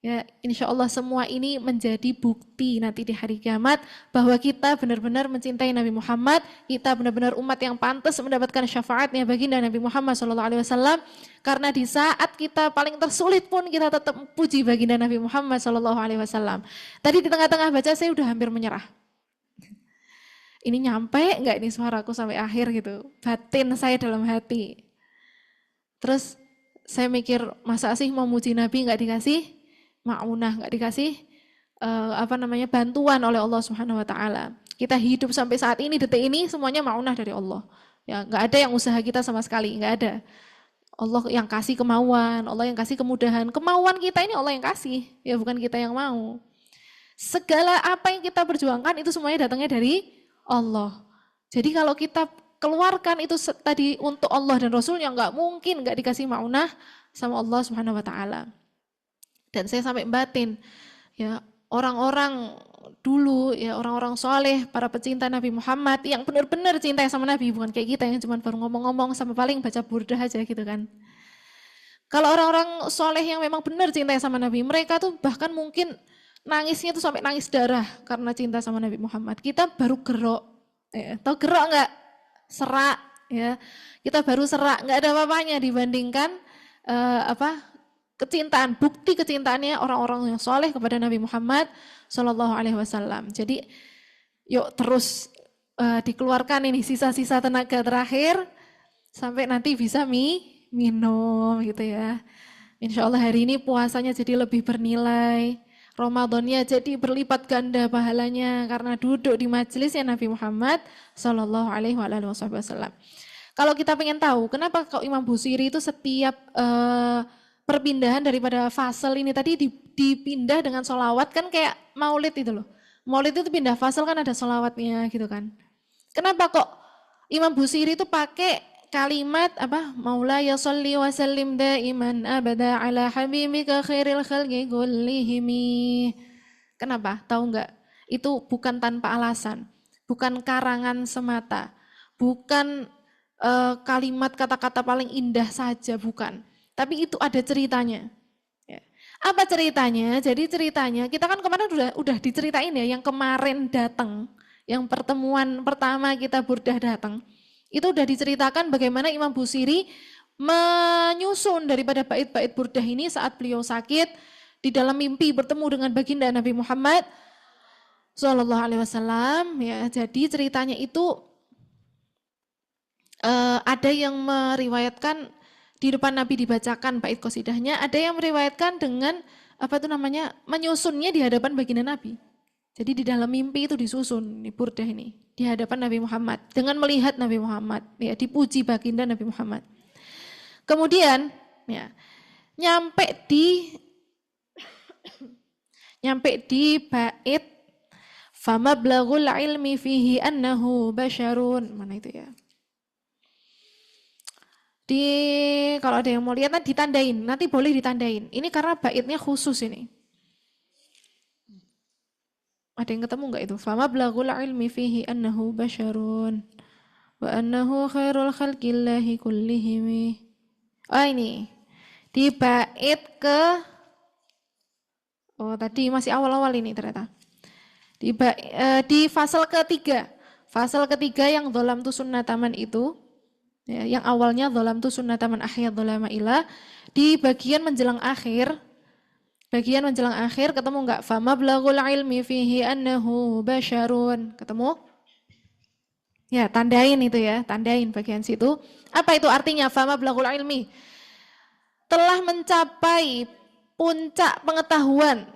Ya, insya Allah semua ini menjadi bukti nanti di hari kiamat bahwa kita benar-benar mencintai Nabi Muhammad, kita benar-benar umat yang pantas mendapatkan syafaatnya baginda Nabi Muhammad SAW. Karena di saat kita paling tersulit pun kita tetap puji baginda Nabi Muhammad SAW. Tadi di tengah-tengah baca saya udah hampir menyerah. Ini nyampe nggak ini suaraku sampai akhir gitu, batin saya dalam hati. Terus saya mikir, masa sih mau muji Nabi nggak dikasih ma'unah, nggak dikasih bantuan oleh Allah Subhanahu Wa Taala. Kita hidup sampai saat ini, detik ini semuanya ma'unah dari Allah. Ya, nggak ada yang usaha kita sama sekali, nggak ada. Allah yang kasih kemauan, Allah yang kasih kemudahan. Kemauan kita ini Allah yang kasih, ya bukan kita yang mau. Segala apa yang kita perjuangkan itu semuanya datangnya dari Allah. Jadi kalau kita keluarkan itu tadi untuk Allah dan Rasulnya, nggak mungkin nggak dikasih ma'unah sama Allah Subhanahu Wa Taala. Dan saya sampai batin, ya orang-orang dulu, ya orang-orang soleh, para pecinta Nabi Muhammad yang benar-benar cinta sama Nabi, bukan kayak kita yang cuma baru ngomong-ngomong sama paling baca burdah aja gitu kan. Kalau orang-orang soleh yang memang benar cinta sama Nabi, mereka tuh bahkan mungkin nangisnya tuh sampai nangis darah karena cinta sama Nabi Muhammad. Kita baru gerok, tahu gerok nggak? Serak, ya kita baru serak, nggak ada apa-apanya dibandingkan kecintaan, bukti kecintaannya orang-orang yang soleh kepada Nabi Muhammad SAW. Jadi yuk terus dikeluarkan ini sisa-sisa tenaga terakhir sampai nanti bisa minum gitu ya. Insya Allah hari ini puasanya jadi lebih bernilai, Ramadannya jadi berlipat ganda pahalanya karena duduk di majelisnya Nabi Muhammad SAW. Kalau kita pengen tahu kenapa kok Imam Busiri itu setiap perpindahan daripada fasal ini tadi dipindah dengan sholawat, kan kayak maulid itu loh. Maulid itu pindah fasal kan ada sholawatnya gitu kan. Kenapa kok Imam Busiri itu pakai kalimat Maula ya sholli wa sallim daiman abada ala habibika khairil khalqi kullihimi. Kenapa? Tahu nggak? Itu bukan tanpa alasan, bukan karangan semata, bukan kalimat kata-kata paling indah saja, bukan. Tapi itu ada ceritanya. Ya. Apa ceritanya? Jadi ceritanya kita kan kemarin udah diceritain ya, yang kemarin datang, yang pertemuan pertama kita burdah datang, itu udah diceritakan bagaimana Imam Busiri menyusun daripada bait-bait burdah ini saat beliau sakit di dalam mimpi bertemu dengan baginda Nabi Muhammad SAW. Ya, jadi ceritanya itu ada yang meriwayatkan di depan Nabi dibacakan bait qasidahnya, ada yang meriwayatkan dengan menyusunnya di hadapan baginda Nabi. Jadi di dalam mimpi itu disusun di burdah ini di hadapan Nabi Muhammad dengan melihat Nabi Muhammad, ya dipuji baginda Nabi Muhammad. Kemudian ya nyampe di bait famablaghul ilmi fihi annahu basyarun. Mana itu ya? Kalau ada yang mau lihat nanti ditandain, nanti boleh ditandain. Ini karena baitnya khusus ini. Ada yang ketemu nggak itu? Famablaghul ilmi fihi annahu basyarun wa annahu khairul khalqillahi kullihim. Ini di bait tadi masih awal-awal ini ternyata. Di fasal ketiga. Fasal ketiga yang dhalam tu sunnataman itu, ya, yang awalnya dhalam tu sunnataman ahya dhalama ila, di bagian menjelang akhir ketemu enggak? Famablaghul ilmi fihi annahu basyarun. Ketemu? Ya, tandain itu ya, tandain bagian situ. Apa itu artinya famablaghul ilmi? Telah mencapai puncak pengetahuan.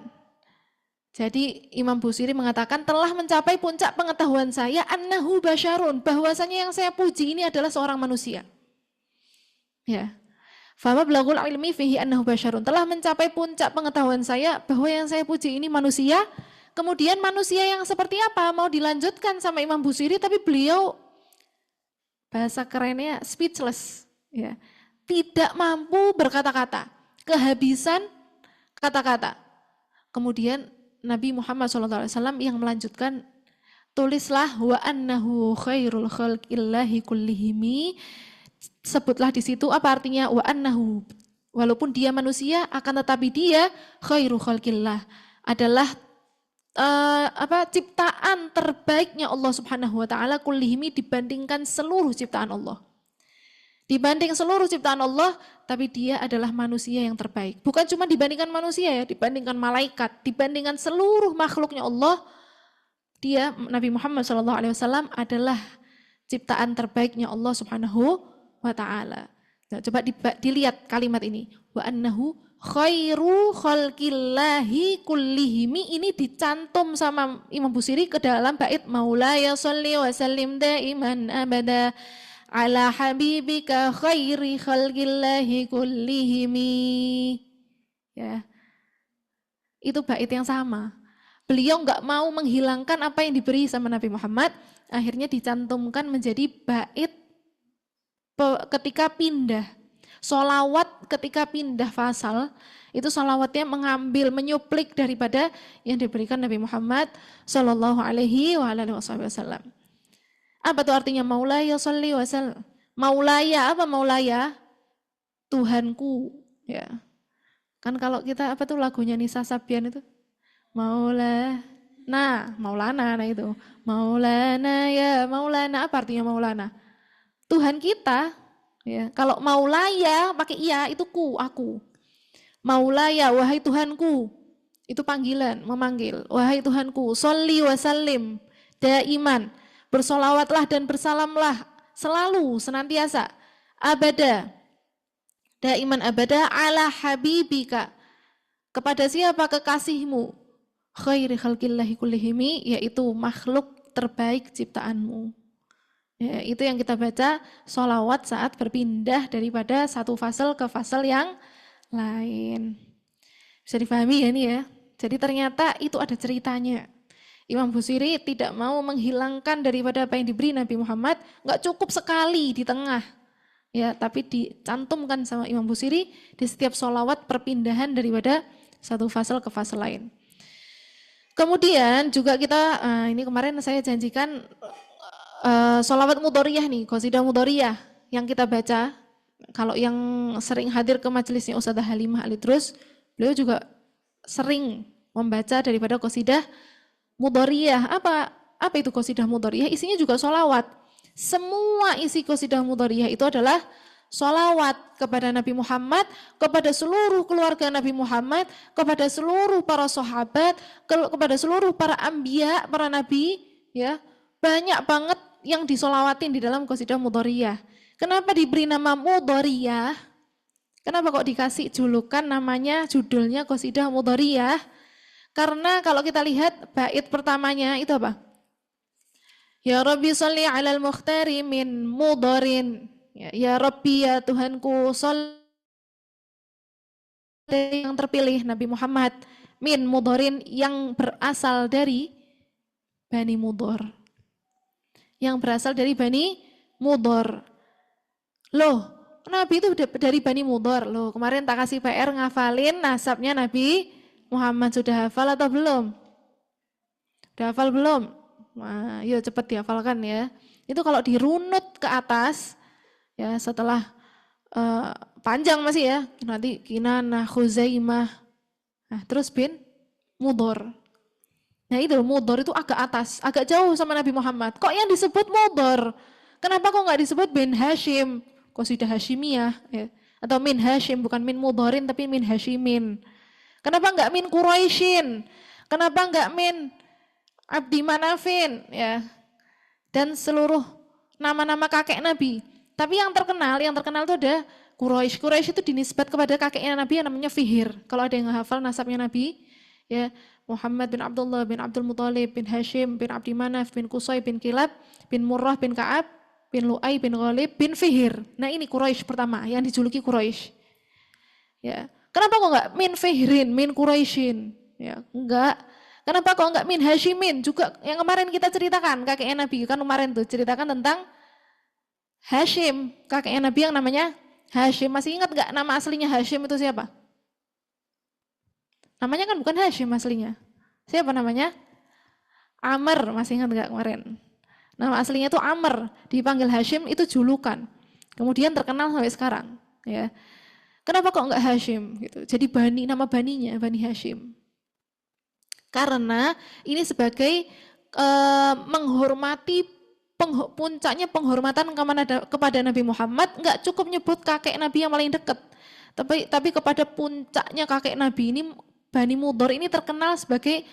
Jadi Imam Busiri mengatakan telah mencapai puncak pengetahuan saya annahu basyarun, bahwasanya yang saya puji ini adalah seorang manusia. Ya. Famablaghul ilmi fihi annahu basyarun, telah mencapai puncak pengetahuan saya bahwa yang saya puji ini manusia. Kemudian manusia yang seperti apa mau dilanjutkan sama Imam Busiri, tapi beliau bahasa kerennya speechless, ya. Tidak mampu berkata-kata, kehabisan kata-kata. Kemudian Nabi Muhammad SAW yang melanjutkan, tulislah wa annahu khairul khalqillahi kullihimi. Sebutlah di situ apa artinya wa Walaupun dia manusia, akan tetapi dia khairu khalqillah, adalah ciptaan terbaiknya Allah Subhanahu wa taala kullihimi, dibandingkan seluruh ciptaan Allah. Dibanding seluruh ciptaan Allah, tapi dia adalah manusia yang terbaik. Bukan cuma dibandingkan manusia ya, dibandingkan malaikat, dibandingkan seluruh makhluknya Allah, dia Nabi Muhammad SAW adalah ciptaan terbaiknya Allah Subhanahu wa taala. Nah, coba dilihat kalimat ini. Wa annahu khairu khalqillahi kullihimi, ini dicantum sama Imam Busiri ke dalam bait Maulaya sholli wa sallim daiman abada ala habibika khairi khalqillahi kullihimi. Ya. Itu bait yang sama. Beliau enggak mau menghilangkan apa yang diberi sama Nabi Muhammad, akhirnya dicantumkan menjadi bait ketika pindah. Sholawat ketika pindah fasal, itu sholawatnya mengambil, menyuplik daripada yang diberikan Nabi Muhammad Sallallahu Alaihi Wasallam. Apa tuh artinya Maulaya sholli wa sallim? Maulaya, apa Maulaya? Tuhanku, ya. Kan kalau kita apa tuh lagunya Nisa Sabian itu? Maulana, nah itu. Maulana ya, Maulana, apa artinya Maulana? Tuhan kita, ya. Kalau Maulaya pakai iya, itu ku, aku. Maulaya, wahai Tuhanku, itu panggilan, memanggil. Wahai Tuhanku, sholli wa sallim, daiman, bersolawatlah dan bersalamlah selalu, senantiasa, abada, daiman abada, ala habibika, kepada siapa? Kekasihmu, khairi khalqillahi kullihimi, yaitu makhluk terbaik ciptaanmu. Ya, itu yang kita baca sholawat saat berpindah daripada satu fasal ke fasal yang lain. Bisa dipahami ya ini ya. Jadi ternyata itu ada ceritanya. Imam Busiri tidak mau menghilangkan daripada apa yang diberi Nabi Muhammad, nggak cukup sekali di tengah, ya, tapi dicantumkan sama Imam Busiri di setiap sholawat perpindahan daripada satu fasal ke fasal lain. Kemudian juga kita, ini kemarin saya janjikan sholawat mudoriyah nih, qasidah mudoriyah yang kita baca. Kalau yang sering hadir ke majelisnya Ustadzah Halimah Al-Idrus, beliau juga sering membaca daripada qasidah mudoriyah. Apa itu qasidah mudoriyah? Isinya juga sholawat. Semua isi qasidah mudoriyah itu adalah sholawat kepada Nabi Muhammad, kepada seluruh keluarga Nabi Muhammad, kepada seluruh para sahabat, kepada seluruh para anbiya, para nabi, ya. Banyak banget yang disolawatin di dalam qasidah mudoriyah. Kenapa diberi nama mudoriyah? Kenapa kok dikasih julukan namanya, judulnya qasidah mudoriyah? Karena kalau kita lihat bait pertamanya itu apa? Ya Rabbi sholli alal mukhtari min mudorin. Ya Rabbi, ya Tuhanku, sholli yang terpilih Nabi Muhammad, min mudorin, yang berasal dari Bani Mudor. Yang berasal dari Bani Mudor. Loh, Nabi itu dari Bani Mudor. Loh, kemarin tak kasih PR ngafalin nasabnya Nabi Muhammad. Sudah hafal atau belum? Udah hafal belum? Nah, yuk cepat dihafalkan ya. Itu kalau dirunut ke atas, ya setelah panjang masih ya, nanti Kinanah, Khuzaimah, nah terus bin Mudor. Nah itu Mudor itu agak atas, agak jauh sama Nabi Muhammad. Kok yang disebut Mudor? Kenapa kok nggak disebut bin Hashim? Qasidah Hashimiyah, ya. Atau min Hashim, bukan min Mudorin tapi min Hashimin. Kenapa nggak min Quraisyin? Kenapa nggak min Abdi Manafin? Ya. Dan seluruh nama-nama kakek Nabi. Tapi yang terkenal itu ada Quraisy. Quraisy itu dinisbat kepada kakeknya Nabi yang namanya Fihir. Kalau ada yang hafal nasabnya Nabi, ya, Muhammad bin Abdullah bin Abdul Muthalib bin Hashim bin Abdi Manaf bin Qusay bin Kilab bin Murrah bin Ka'ab bin Lu'ay bin Ghalib bin Fihir. Nah ini Quraisy pertama yang dijuluki Quraisy. Ya. Kenapa kok enggak min Fihrin, min Quraisyin? Ya, enggak. Kenapa kok enggak min Hashimin? Juga yang kemarin kita ceritakan kakeknya Nabi, kan kemarin tuh ceritakan tentang Hashim, kakeknya Nabi yang namanya Hashim. Masih ingat enggak nama aslinya Hashim itu siapa? Namanya kan bukan Hashim aslinya. Siapa namanya? Amr, masih ingat enggak kemarin? Nama aslinya itu Amr, dipanggil Hashim itu julukan. Kemudian terkenal sampai sekarang, ya. Kenapa kok enggak Hashim gitu? Jadi nama baninya Bani Hashim. Karena ini sebagai menghormati puncaknya penghormatan kepada Nabi Muhammad, enggak cukup nyebut kakek Nabi yang paling dekat. Tapi kepada puncaknya kakek Nabi ini, Bani Mudhar ini terkenal sebagai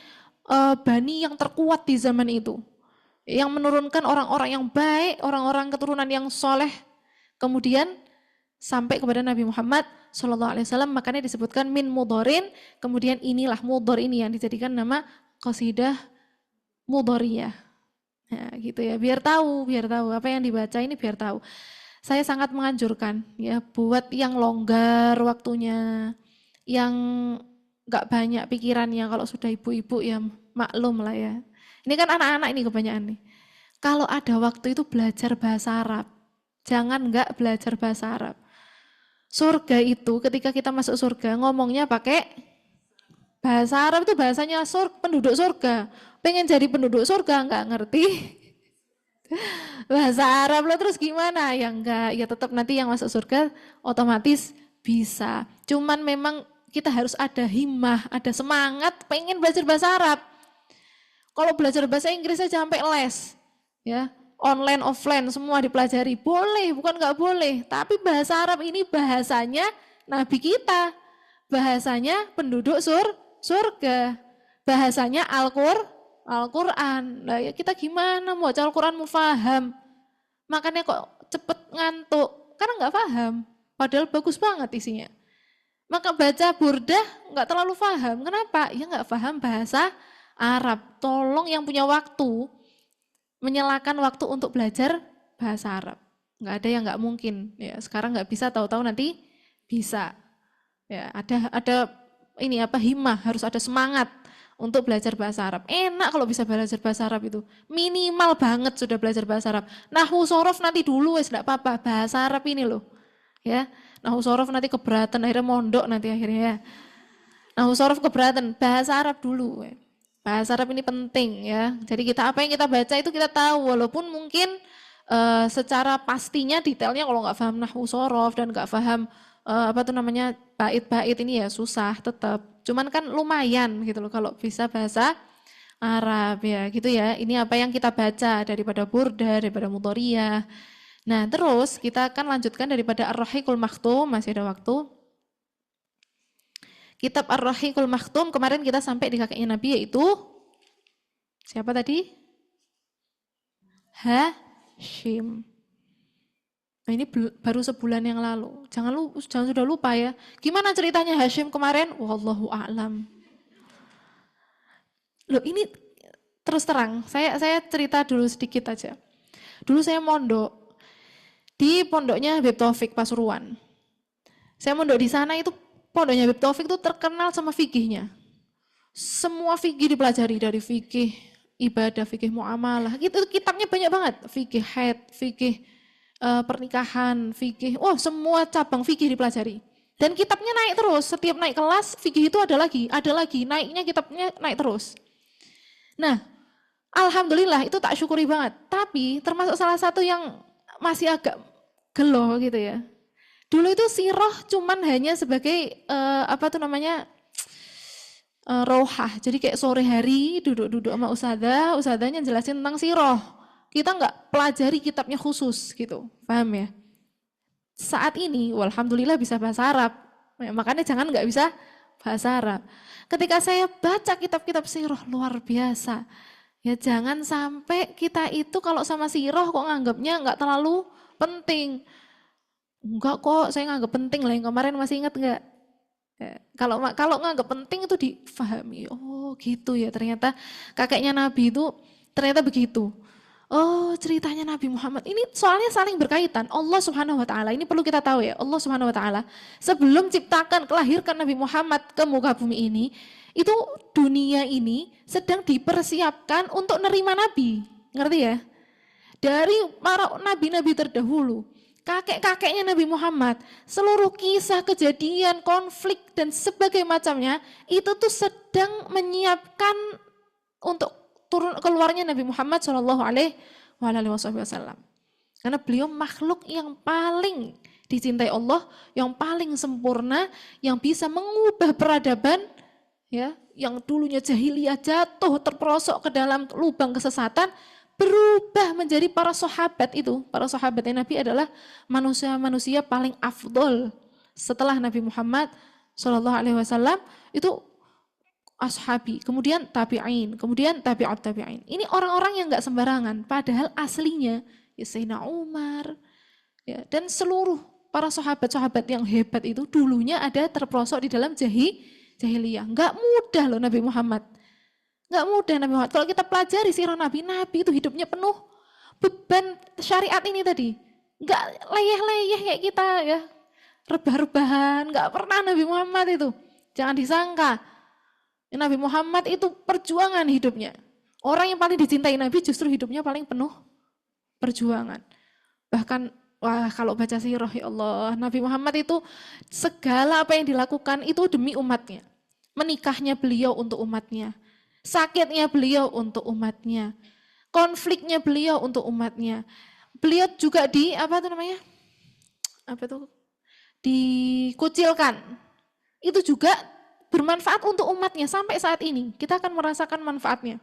bani yang terkuat di zaman itu. Yang menurunkan orang-orang yang baik, orang-orang keturunan yang soleh, kemudian sampai kepada Nabi Muhammad SAW, makanya disebutkan min mudharin, kemudian inilah Mudhar ini yang dijadikan nama qasidah Mudhariyah. Nah, gitu ya, biar tahu apa yang dibaca ini biar tahu. Saya sangat menganjurkan ya buat yang longgar waktunya, yang nggak banyak pikirannya, kalau sudah ibu-ibu ya maklum lah ya. Ini kan anak-anak ini kebanyakan nih. Kalau ada waktu itu belajar bahasa Arab, jangan nggak belajar bahasa Arab. Surga itu ketika kita masuk surga ngomongnya pakai bahasa Arab, itu bahasanya penduduk surga. Pengen jadi penduduk surga nggak ngerti bahasa Arab lo terus gimana? Ya enggak, ya tetap nanti yang masuk surga otomatis bisa. Cuman memang kita harus ada himmah, ada semangat pengen belajar bahasa Arab. Kalau belajar bahasa Inggris aja sampai les, ya online offline semua dipelajari, boleh, bukan nggak boleh. Tapi bahasa Arab ini bahasanya Nabi kita, bahasanya penduduk surga, bahasanya Al-Quran. Nah, ya kita gimana mau baca Al-Quran mau paham? Makanya kok cepet ngantuk, karena nggak paham. Padahal bagus banget isinya. Maka baca burdah nggak terlalu paham. Kenapa? Ya nggak paham bahasa Arab. Tolong yang punya waktu, menyelakan waktu untuk belajar bahasa Arab. Nggak ada yang nggak mungkin. Ya, sekarang nggak bisa, tahu-tahu nanti bisa. Ya, ada ini himmah, harus ada semangat untuk belajar bahasa Arab. Enak kalau bisa belajar bahasa Arab itu. Minimal banget sudah belajar bahasa Arab. Nahwu sorof nanti dulu wes enggak apa-apa. Bahasa Arab ini loh. Ya, nahwu sorof nanti keberatan, akhirnya mondok nanti akhirnya ya. Nahwu sorof keberatan, bahasa Arab dulu. Bahasa Arab ini penting ya. Jadi apa yang kita baca itu kita tahu, walaupun mungkin secara pastinya detailnya kalau nggak paham nahwu sorof dan nggak paham bait-bait ini ya susah tetap. Cuman kan lumayan gitu loh kalau bisa bahasa Arab ya gitu ya. Ini apa yang kita baca daripada Burda, daripada Mudhariyah. Nah terus kita akan lanjutkan daripada Ar-Rahiqul Makhtum, masih ada waktu. Kitab Ar-Rahiqul Makhtum kemarin kita sampai di kakeknya Nabi, yaitu siapa tadi? Hashim. Nah ini baru sebulan yang lalu. Jangan sudah lupa ya. Gimana ceritanya Hashim kemarin? Wallahu a'lam. Loh ini terus terang, saya cerita dulu sedikit aja. Dulu saya mondok di pondoknya Habib Taufik Pasuruan. Saya mondok di sana, itu pondoknya Habib Taufik itu terkenal sama fikihnya. Semua fikih dipelajari, dari fikih ibadah, fikih muamalah. Itu kitabnya banyak banget. Fikih haid, fikih pernikahan, fikih, semua cabang fikih dipelajari. Dan kitabnya naik terus, setiap naik kelas fikih itu ada lagi, naiknya kitabnya naik terus. Nah, alhamdulillah itu tak syukuri banget. Tapi termasuk salah satu yang masih agak gelo gitu ya. Dulu itu sirah cuman hanya sebagai rohah. Jadi kayak sore hari duduk-duduk sama ustadzahnya jelasin tentang sirah. Kita nggak pelajari kitabnya khusus gitu, paham ya? Saat ini, alhamdulillah bisa bahasa Arab. Makanya jangan nggak bisa bahasa Arab. Ketika saya baca kitab-kitab sirah luar biasa. Ya jangan sampai kita itu kalau sama sirah kok nganggapnya nggak terlalu penting. Enggak kok, saya nganggap penting lah, yang kemarin masih ingat enggak? Ya, kalau nganggap penting itu difahami. Oh gitu ya, ternyata kakeknya Nabi itu ternyata begitu. Oh ceritanya Nabi Muhammad ini soalnya saling berkaitan. Allah Subhanahu Wa Taala ini perlu kita tahu ya. Allah Subhanahu Wa Taala sebelum kelahirkan Nabi Muhammad ke muka bumi ini, itu dunia ini sedang dipersiapkan untuk nerima Nabi. Ngerti ya? Dari para nabi-nabi terdahulu, kakek-kakeknya Nabi Muhammad, seluruh kisah, kejadian, konflik dan sebagainya macamnya itu tuh sedang menyiapkan untuk keluarnya Nabi Muhammad SAW. Karena beliau makhluk yang paling dicintai Allah, yang paling sempurna, yang bisa mengubah peradaban, ya, yang dulunya jahiliyah jatuh terperosok ke dalam lubang kesesatan, berubah menjadi para sahabat itu. Para sahabatnya Nabi adalah manusia-manusia paling afdol setelah Nabi Muhammad SAW, itu ashabi, kemudian tabi'in, kemudian tabi'ut tabi'in. Ini orang-orang yang nggak sembarangan, padahal aslinya ya Sayyidina Umar, ya, dan seluruh para sahabat-sahabat yang hebat itu dulunya ada terperosok di dalam jahiliyah. Nggak mudah loh Nabi Muhammad. Nggak mudah Nabi Muhammad. Kalau kita pelajari sirah Nabi itu hidupnya penuh beban syariat ini tadi. Nggak leyeh-leyeh kayak kita ya, rebah-rebahan. Nggak pernah Nabi Muhammad itu. Jangan disangka. Nabi Muhammad itu perjuangan hidupnya. Orang yang paling dicintai Nabi justru hidupnya paling penuh perjuangan. Bahkan wah, kalau baca sirah ya Allah, Nabi Muhammad itu segala apa yang dilakukan itu demi umatnya. Menikahnya beliau untuk umatnya. Sakitnya beliau untuk umatnya. Konfliknya beliau untuk umatnya. Beliau juga dikucilkan. Itu juga bermanfaat untuk umatnya sampai saat ini. Kita akan merasakan manfaatnya.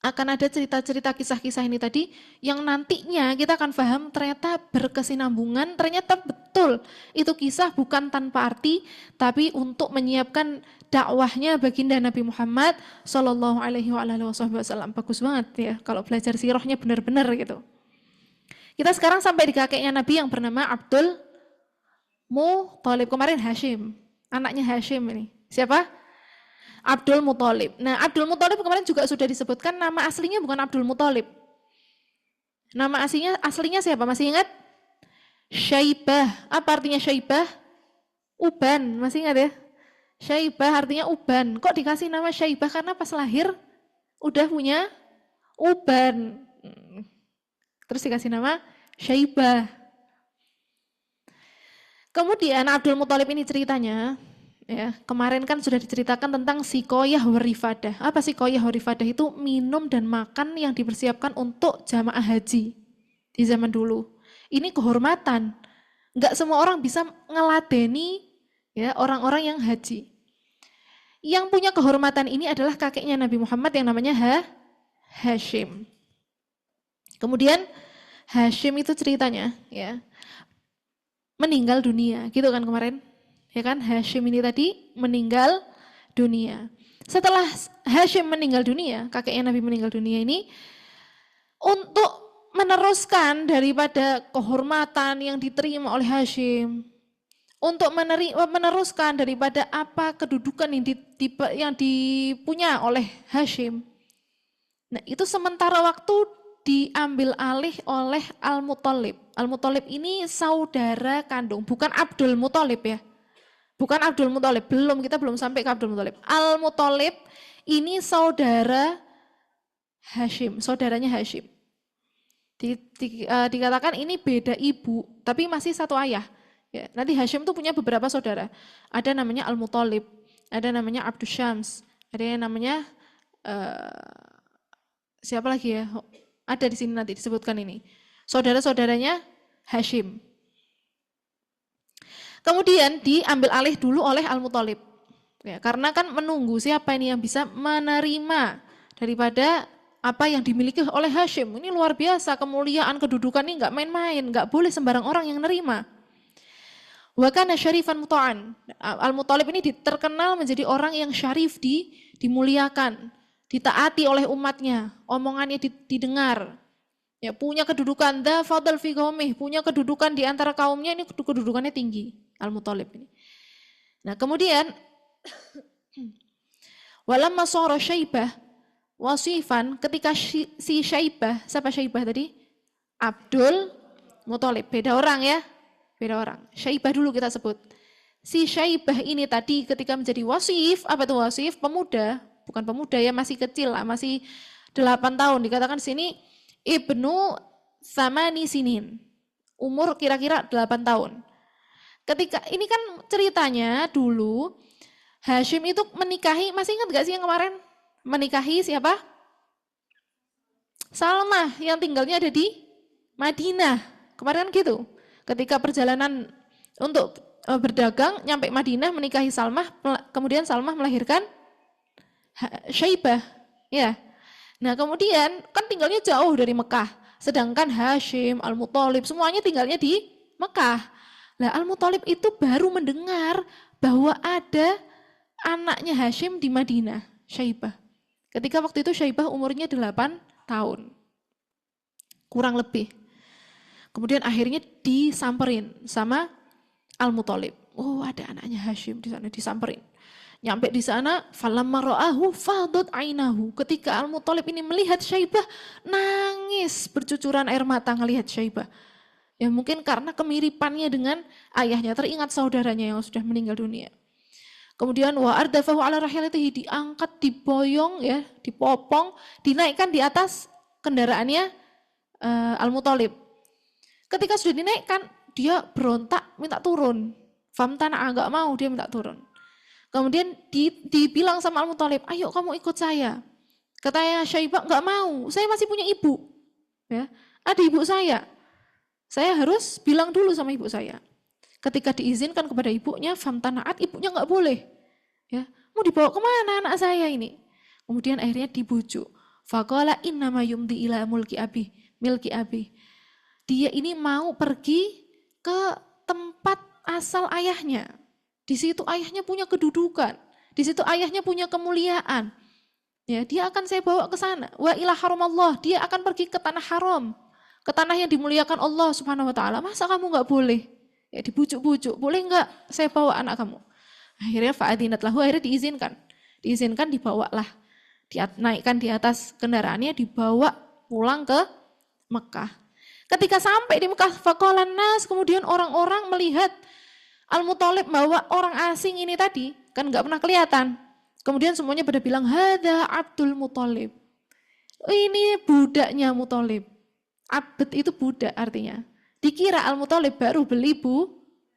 Akan ada cerita-cerita kisah-kisah ini tadi yang nantinya kita akan paham ternyata berkesinambungan, ternyata betul itu kisah bukan tanpa arti, tapi untuk menyiapkan dakwahnya baginda Nabi Muhammad SAW. Bagus banget ya kalau belajar sirahnya benar-benar gitu. Kita sekarang sampai di kakeknya Nabi yang bernama Abdul Muthalib. Kemarin Hashim, anaknya Hashim ini. Siapa? Abdul Muthalib. Nah, Abdul Muthalib kemarin juga sudah disebutkan nama aslinya bukan Abdul Muthalib. Nama aslinya siapa? Masih ingat? Syaibah. Apa artinya Syaibah? Uban. Masih ingat ya? Syaibah artinya uban. Kok dikasih nama Syaibah? Karena pas lahir udah punya uban. Terus dikasih nama Syaibah. Kemudian Abdul Muthalib ini ceritanya, ya, kemarin kan sudah diceritakan tentang sikoyah warifadah. Apa sikoyah warifadah? Itu minum dan makan yang dipersiapkan untuk jamaah haji di zaman dulu. Ini kehormatan. Enggak semua orang bisa ngeladeni ya orang-orang yang haji. Yang punya kehormatan ini adalah kakeknya Nabi Muhammad yang namanya Hashim. Kemudian Hashim itu ceritanya ya meninggal dunia, gitu kan kemarin. Ya kan, Hashim ini tadi meninggal dunia. Setelah Hashim meninggal dunia, kakeknya Nabi meninggal dunia ini, untuk meneruskan daripada kehormatan yang diterima oleh Hashim, untuk meneruskan daripada apa kedudukan yang dipunya oleh Hashim. Nah, itu sementara waktu diambil alih oleh Al-Muthalib. Al-Muthalib ini saudara kandung, bukan Abdul Muthalib ya. Bukan Abdul Muthalib, kita belum sampai ke Abdul Muthalib. Al-Muthalib ini saudara Hashim, saudaranya Hashim. Dikatakan ini beda ibu, tapi masih satu ayah. Ya, nanti Hashim tuh punya beberapa saudara. Ada namanya Al-Muthalib, ada namanya Abdus Syams, ada yang namanya siapa lagi ya? Ada di sini nanti disebutkan ini. Saudara-saudaranya Hashim. Kemudian diambil alih dulu oleh Al-Muthalib. Ya, karena kan menunggu siapa ini yang bisa menerima daripada apa yang dimiliki oleh Hashim. Ini luar biasa, kemuliaan, kedudukan ini nggak main-main, nggak boleh sembarang orang yang nerima. Wa kana syarifan muta'an. Al-Muthalib ini terkenal menjadi orang yang syarif, dimuliakan, ditaati oleh umatnya, omongannya didengar. Ya, punya kedudukan da fadl fi qaumih, punya kedudukan di antara kaumnya, ini kedudukannya tinggi Al-Muthalib ini. Nah, kemudian walamma sara Syaibah wasifan, ketika si Syaibah, siapa Syaibah tadi? Abdul Muthalib, beda orang ya. Beda orang. Syaibah dulu kita sebut. Si Syaibah ini tadi ketika menjadi wasif, apa itu wasif? Pemuda, bukan pemuda ya, masih kecil lah, masih 8 tahun. Dikatakan sini Ibnu Thamani Sinin, umur kira-kira 8 tahun. Ketika ini kan ceritanya dulu Hashim itu menikahi, masih ingat gak sih yang kemarin? Menikahi siapa? Salmah yang tinggalnya ada di Madinah. Kemarin kan gitu. ketika perjalanan untuk berdagang nyampe Madinah menikahi Salmah, kemudian Salmah melahirkan Syaibah, ya. Nah, kemudian kan tinggalnya jauh dari Mekah, sedangkan Hashim, Al-Muthalib semuanya tinggalnya di Mekah. Nah, Al-Muthalib itu baru mendengar bahwa ada anaknya Hashim di Madinah, Syaibah. Ketika waktu itu Syaibah umurnya 8 tahun. Kurang lebih. Kemudian akhirnya disamperin sama Al-Muthalib. Oh, ada anaknya Hashim di sana, disamperin. Nyampe di sana, falamma ra'ahu fadat ainahu. Ketika Al-Muthalib ini melihat Syaibah, nangis bercucuran air mata ngelihat Syaibah. Ya mungkin karena kemiripannya dengan ayahnya, teringat saudaranya yang sudah meninggal dunia. Kemudian wa ardafahu ala rahilatihi, diangkat, diboyong ya, dipopong, dinaikkan di atas kendaraannya Al-Muthalib. Ketika sudah dinaikkan, dia berontak minta turun. Famtana enggak mau, dia minta turun. Kemudian dibilang sama Al-Muthalib, "Ayo kamu ikut saya." Katanya Syaibah, "Enggak mau, saya masih punya ibu." Ya, ada ibu saya. Saya harus bilang dulu sama ibu saya. Ketika diizinkan kepada ibunya, famtanaat, ibunya enggak boleh. Ya, mau dibawa kemana anak saya ini? Kemudian akhirnya dibujuk. Faqala innama yumdi ila milki abi. Dia ini mau pergi ke tempat asal ayahnya. Di situ ayahnya punya kedudukan. Di situ ayahnya punya kemuliaan. Ya, dia akan saya bawa ke sana. Wa ila haramallah, dia akan pergi ke tanah haram. Ke tanah yang dimuliakan Allah Subhanahu wa taala. Masa kamu enggak boleh? Ya dibujuk-bujuk. Boleh enggak saya bawa anak kamu? Akhirnya fa'adinat lahu, akhirnya diizinkan. Diizinkan, dibawalah. Naikkan di atas kendaraannya, dibawa pulang ke Mekah. Ketika sampai di Mekah, faqalan nas, kemudian orang-orang melihat Al-Muthalib bawa orang asing ini tadi, kan enggak pernah kelihatan. Kemudian semuanya pada bilang, "Hadza Abdul Muthalib." Ini budaknya Muthalib. Abd itu budak artinya. Dikira Al-Muthalib baru beli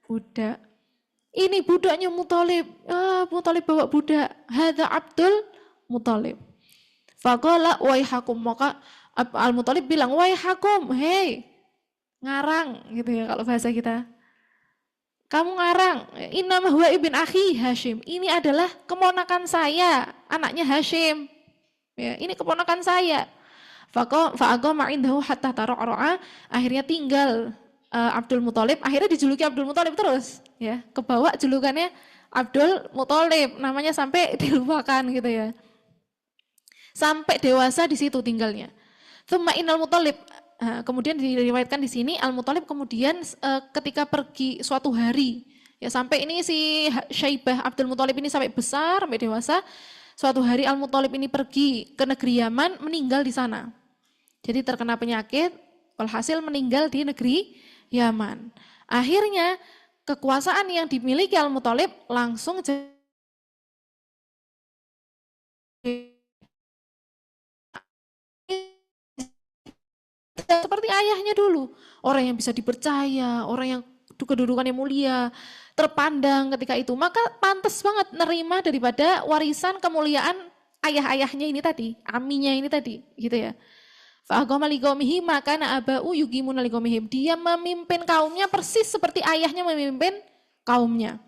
budak. Ini budaknya Muthalib. Muthalib bawa budak. Hadza Abdul Muthalib. Faqala waihakum, maka Al-Muthalib bilang, "Waihakum, hei, ngarang," gitu ya kalau bahasa kita. Kamu ngarang, innama huwa ibn akhi Hashim. Ini adalah keponakan saya, anaknya Hashim. Ya, ini keponakan saya. Fa'aqama indahu hatta tara'ra'a, akhirnya tinggal Abdul Muthalib, akhirnya dijuluki Abdul Muthalib terus, ya. Kebawa julukannya Abdul Muthalib, namanya sampai dilupakan gitu ya. Sampai dewasa di situ tinggalnya. Tsumma innal Muthalib, kemudian diriwayatkan di sini Al-Muthalib kemudian ketika pergi suatu hari, ya sampai ini si Syaibah Abdul Muthalib ini sampai besar, sampai dewasa, suatu hari Al-Muthalib ini pergi ke negeri Yaman, meninggal di sana. Jadi terkena penyakit, walhasil meninggal di negeri Yaman. Akhirnya kekuasaan yang dimiliki Al-Muthalib langsung seperti ayahnya dulu. Orang yang bisa dipercaya, orang yang kedudukannya mulia, terpandang ketika itu. Maka pantas banget nerima daripada warisan kemuliaan ayah-ayahnya ini tadi, aminya ini tadi, gitu ya. Fa'aqama liqaumihi maka aba'u yugimuna liqaumihim. Dia memimpin kaumnya persis seperti ayahnya memimpin kaumnya.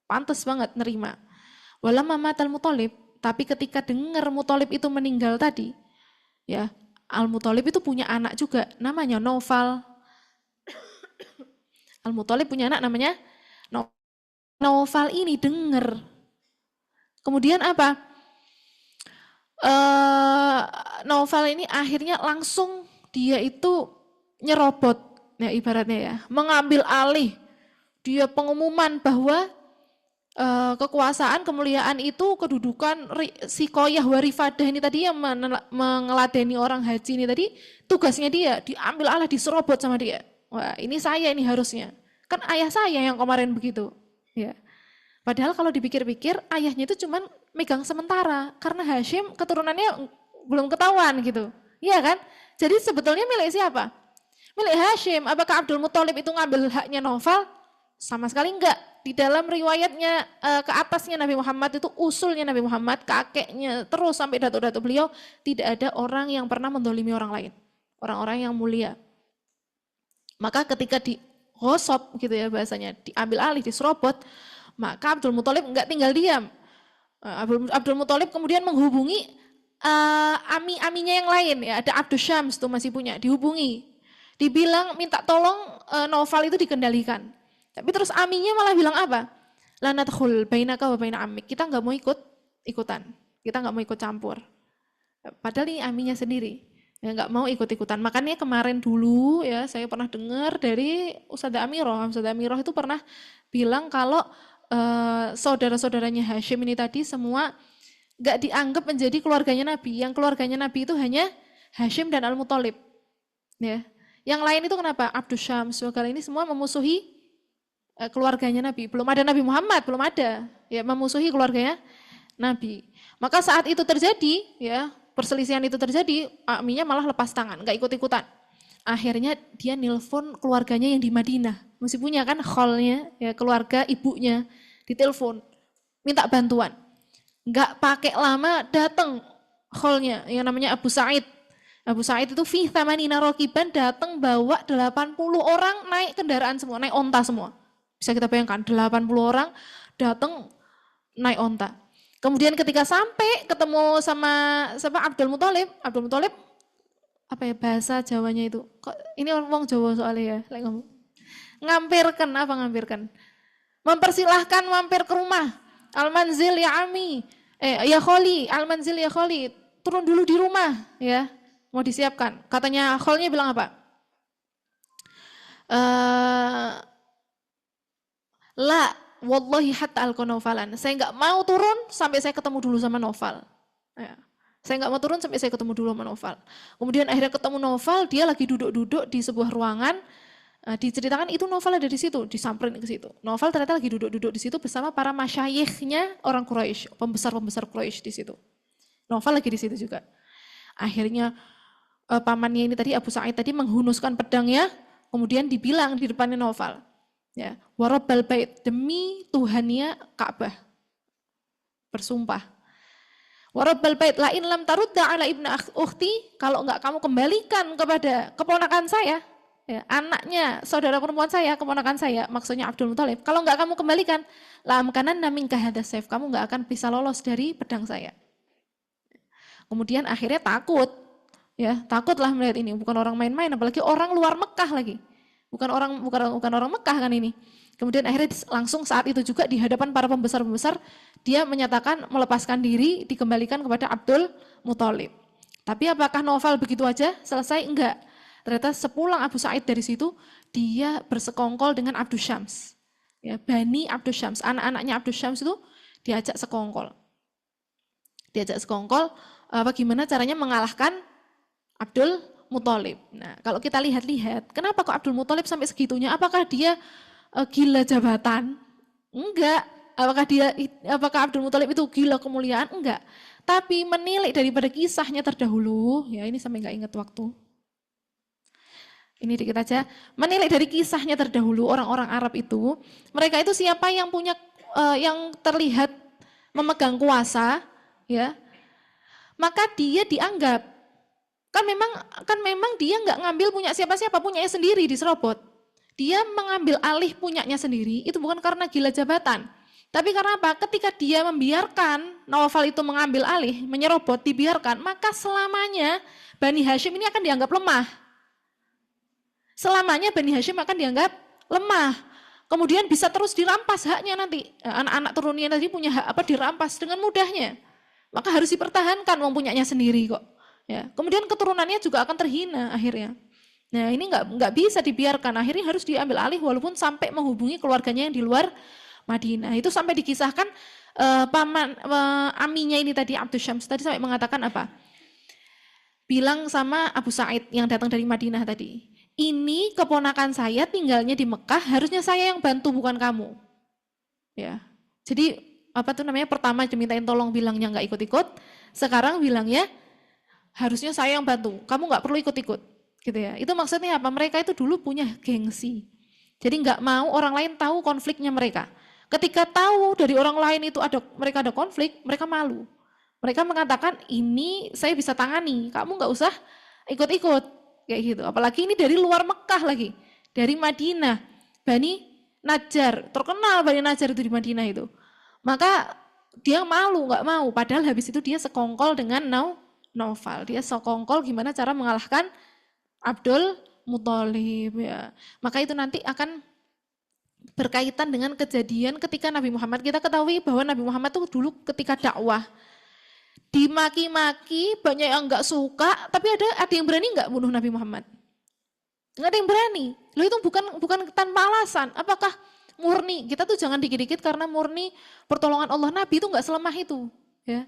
Pantas banget nerima. Walamma matal Muthalib, tapi ketika dengar Muthalib itu meninggal tadi, ya, Al-Muthalib itu punya anak juga namanya Naufal. Al-Muthalib punya anak namanya Naufal ini dengar. Kemudian apa? Naufal ini akhirnya langsung dia itu nyerobot, ya ibaratnya ya, mengambil alih. Dia pengumuman bahwa kekuasaan, kemuliaan itu, kedudukan si Qoyah Warifadah ini tadi yang mengeladeni orang haji ini tadi, tugasnya dia diambil alih, diserobot sama dia. Wah, ini saya ini harusnya. Kan ayah saya yang kemarin begitu, ya. Padahal kalau dipikir-pikir ayahnya itu cuman megang sementara karena Hashim keturunannya belum ketahuan gitu. Iya kan? Jadi sebetulnya milik siapa? Milik Hashim. Apakah Abdul Muthalib itu ngambil haknya Naufal? Sama sekali enggak. Di dalam riwayatnya ke atasnya Nabi Muhammad itu usulnya Nabi Muhammad, kakeknya terus sampai datuk-datuk beliau, tidak ada orang yang pernah mendolimi orang lain. Orang-orang yang mulia. Maka ketika ghasab gitu ya bahasanya, diambil alih, diserobot, maka Abdul Muthalib enggak tinggal diam. Abdul Muthalib kemudian menghubungi ami-aminya yang lain ya, ada Abdus Syams tuh masih punya, dihubungi. Dibilang minta tolong Naufal itu dikendalikan. Tapi terus aminya malah bilang apa? La nadkhul bainaka wa baina ammik. Kita enggak mau ikutan. Kita enggak mau ikut campur. Padahal ini aminya sendiri. Ya enggak mau ikut-ikutan. Makanya kemarin dulu ya saya pernah dengar dari Ustadzah Amirah. Ustadzah Amirah itu pernah bilang kalau saudara-saudaranya Hashim ini tadi semua enggak dianggap menjadi keluarganya Nabi. Yang keluarganya Nabi itu hanya Hashim dan Al-Muthalib. Ya. Yang lain itu kenapa? Abdus Syams kali ini semua memusuhi keluarganya Nabi. Belum ada Nabi Muhammad, belum ada. Ya, memusuhi keluarganya Nabi. Maka saat itu terjadi, ya, perselisihan itu terjadi, aminya malah lepas tangan, enggak ikut-ikutan. Akhirnya dia nilfon keluarganya yang di Madinah. Masih punya kan kholnya, ya, keluarga ibunya, ditelepon, minta bantuan. Enggak pakai lama datang kholnya yang namanya Abu Sa'id. Abu Sa'id itu fi thamanina raqiban, datang bawa 80 orang naik kendaraan semua, naik onta semua. Bisa kita bayangkan 80 orang datang naik onta. Kemudian ketika sampai ketemu sama Abdul Muthalib apa ya bahasa Jawanya itu? Kok ini orang Jawa soalnya ya, like ngomong. Ngampirkan. Mempersilahkan mampir ke rumah. Al-manzil ya ami. Ya kholi, al-manzil ya kholi. Turun dulu di rumah ya. Mau disiapkan. Katanya kholnya bilang apa? La wallahi hatta alqa Naufalan. Saya enggak mau turun sampai saya ketemu dulu sama Naufal. Ya. Saya enggak mau turun sampai saya ketemu dulu sama Naufal. Kemudian akhirnya ketemu Naufal, dia lagi duduk-duduk di sebuah ruangan. Diceritakan itu Naufal ada di situ, disamperin ke situ. Naufal ternyata lagi duduk-duduk di situ bersama para masyayikhnya orang Quraisy, pembesar-pembesar Quraisy di situ. Naufal lagi di situ juga. Akhirnya pamannya ini tadi Abu Sa'id tadi menghunuskan pedangnya, kemudian dibilang di depannya Naufal. Ya, warabbal bait, demi Tuhannya Ka'bah. Bersumpah. Warabbal bait, la in lam tarudda ala ibna ukhti, kalau enggak kamu kembalikan kepada keponakan saya, ya, anaknya, saudara perempuan saya, keponakan saya, maksudnya Abdul Muthalib. Kalau enggak kamu kembalikan, la amkananna minka hadza saif, kamu enggak akan bisa lolos dari pedang saya. Kemudian akhirnya takut. Ya, takutlah melihat ini, bukan orang main-main, apalagi orang luar Mekah lagi. Bukan orang Mekah kan ini. Kemudian akhirnya langsung saat itu juga di hadapan para pembesar-pembesar dia menyatakan melepaskan diri, dikembalikan kepada Abdul Muthalib. Tapi apakah Naufal begitu aja selesai? Enggak. Ternyata sepulang Abu Sa'id dari situ dia bersekongkol dengan Abdus Syams. Ya, Bani Abdus Syams, anak-anaknya Abdus Syams itu diajak sekongkol. Bagaimana caranya mengalahkan Abdul Muthalib. Nah, kalau kita lihat-lihat, kenapa kok Abdul Muthalib sampai segitunya? Apakah dia gila jabatan? Enggak. Apakah Abdul Muthalib itu gila kemuliaan? Enggak. Tapi menilik daripada kisahnya terdahulu, ya ini sampai enggak ingat waktu. Ini dikit aja. Menilik dari kisahnya terdahulu orang-orang Arab itu, mereka itu siapa yang punya yang terlihat memegang kuasa, ya. Maka dia dianggap kan memang dia nggak ngambil punya siapa-siapa, punyanya sendiri diserobot. Dia mengambil alih punyanya sendiri itu bukan karena gila jabatan. Tapi karena apa? Ketika dia membiarkan Naufal itu mengambil alih, menyerobot, dibiarkan, maka selamanya Bani Hashim ini akan dianggap lemah. Selamanya Bani Hashim akan dianggap lemah. Kemudian bisa terus dirampas haknya nanti. Anak-anak turunnya tadi punya hak apa dirampas dengan mudahnya. Maka harus dipertahankan uang punyanya sendiri kok. Ya, kemudian keturunannya juga akan terhina akhirnya. Nah ini nggak bisa dibiarkan, akhirnya harus diambil alih walaupun sampai menghubungi keluarganya yang di luar Madinah. Itu sampai dikisahkan aminya ini tadi Abdus Syams tadi sampai mengatakan apa? Bilang sama Abu Sa'id yang datang dari Madinah tadi, ini keponakan saya tinggalnya di Mekah, harusnya saya yang bantu bukan kamu. Ya, jadi apa tuh namanya? Pertama dimintain tolong bilangnya nggak ikut-ikut, sekarang bilangnya harusnya saya yang bantu, kamu nggak perlu ikut-ikut, gitu ya. Itu maksudnya apa? Mereka itu dulu punya gengsi, jadi nggak mau orang lain tahu konfliknya mereka. Ketika tahu dari orang lain itu mereka ada konflik, mereka malu. Mereka mengatakan ini saya bisa tangani, kamu nggak usah ikut-ikut, kayak gitu. Apalagi ini dari luar Mekah lagi, dari Madinah. Bani Najjar, terkenal Bani Najjar itu di Madinah itu. Maka dia malu, nggak mau. Padahal habis itu dia sekongkol dengan Naufal. Dia sekongkol gimana cara mengalahkan Abdul Muthalib ya. Maka itu nanti akan berkaitan dengan kejadian ketika Nabi Muhammad. Kita ketahui bahwa Nabi Muhammad itu dulu ketika dakwah dimaki-maki, banyak yang nggak suka, tapi ada yang berani nggak bunuh Nabi Muhammad? Nggak ada yang berani. Loh itu bukan tanpa alasan. Apakah murni? Kita tuh jangan dikit-dikit karena murni pertolongan Allah. Nabi itu nggak selemah itu. Ya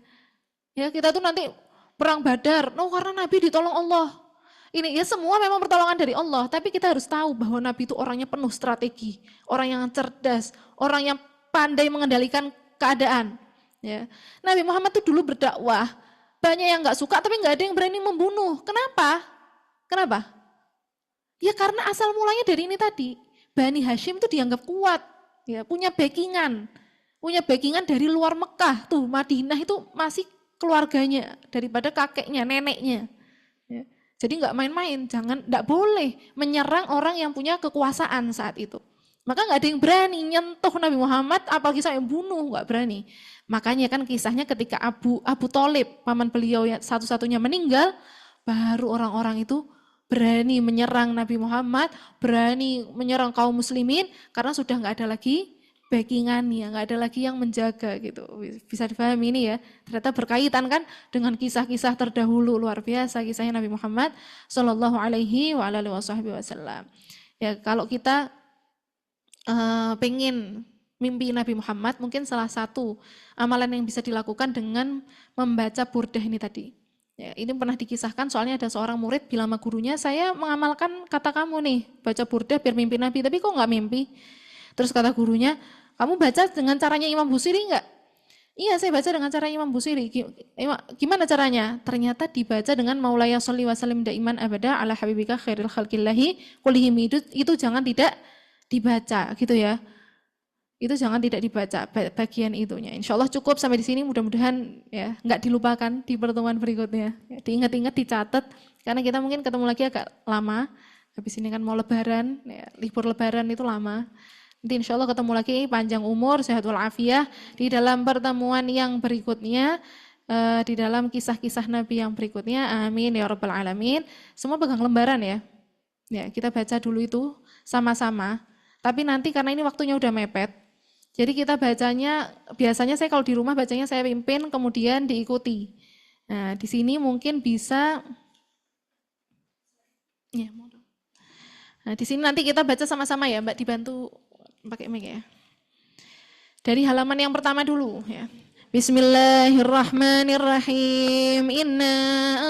kita tuh nanti perang Badar, karena Nabi ditolong Allah. Ini ya semua memang pertolongan dari Allah, tapi kita harus tahu bahwa Nabi itu orangnya penuh strategi, orang yang cerdas, orang yang pandai mengendalikan keadaan. Ya. Nabi Muhammad itu dulu berdakwah, banyak yang nggak suka, tapi nggak ada yang berani membunuh. Kenapa? Ya karena asal mulanya dari ini tadi, Bani Hashim itu dianggap kuat, ya punya backingan dari luar Mekah tuh, Madinah itu masih keluarganya daripada kakeknya, neneknya. Ya. Jadi nggak main-main, nggak boleh menyerang orang yang punya kekuasaan saat itu. Maka nggak ada yang berani nyentuh Nabi Muhammad, apalagi sampai bunuh, nggak berani. Makanya kan kisahnya ketika Abu Thalib, paman beliau yang satu-satunya meninggal, baru orang-orang itu berani menyerang Nabi Muhammad, berani menyerang kaum muslimin, karena sudah nggak ada lagi backingannya, nggak ada lagi yang menjaga gitu. Bisa dipahami ini ya, ternyata berkaitan kan dengan kisah-kisah terdahulu, luar biasa kisahnya Nabi Muhammad Sallallahu Alaihi Wasallam. Ya kalau kita pengen mimpi Nabi Muhammad, mungkin salah satu amalan yang bisa dilakukan dengan membaca burdah ini tadi. Ya, ini pernah dikisahkan, soalnya ada seorang murid bilang sama gurunya, saya mengamalkan kata kamu nih, baca burdah biar mimpi Nabi, tapi kok nggak mimpi? Terus kata gurunya, kamu baca dengan caranya Imam Busiri enggak? Iya, saya baca dengan cara Imam Busiri. Gimana caranya? Ternyata dibaca dengan Maulaya sholli wa sallim daiman abada ala habibika khairil khalqillahi kullihim, itu jangan tidak dibaca gitu ya. Itu jangan tidak dibaca bagian itunya. Insya Allah cukup sampai di sini, mudah-mudahan ya nggak dilupakan di pertemuan berikutnya. Ya, diingat-ingat, dicatat, karena kita mungkin ketemu lagi agak lama. Habis ini kan mau lebaran, ya, libur lebaran itu lama. Nanti insya Allah ketemu lagi, panjang umur, sehat walafiat di dalam pertemuan yang berikutnya, di dalam kisah-kisah Nabi yang berikutnya. Amin ya rabbal alamin. Semua pegang lembaran ya. Ya, kita baca dulu itu sama-sama. Tapi nanti karena ini waktunya udah mepet, jadi kita bacanya, biasanya saya kalau di rumah bacanya saya pimpin, kemudian diikuti. Nah, di sini mungkin bisa, ya, nah di sini nanti kita baca sama-sama ya, Mbak, dibantu pakai mic ya. Dari halaman yang pertama dulu ya. Bismillahirrahmanirrahim. Inna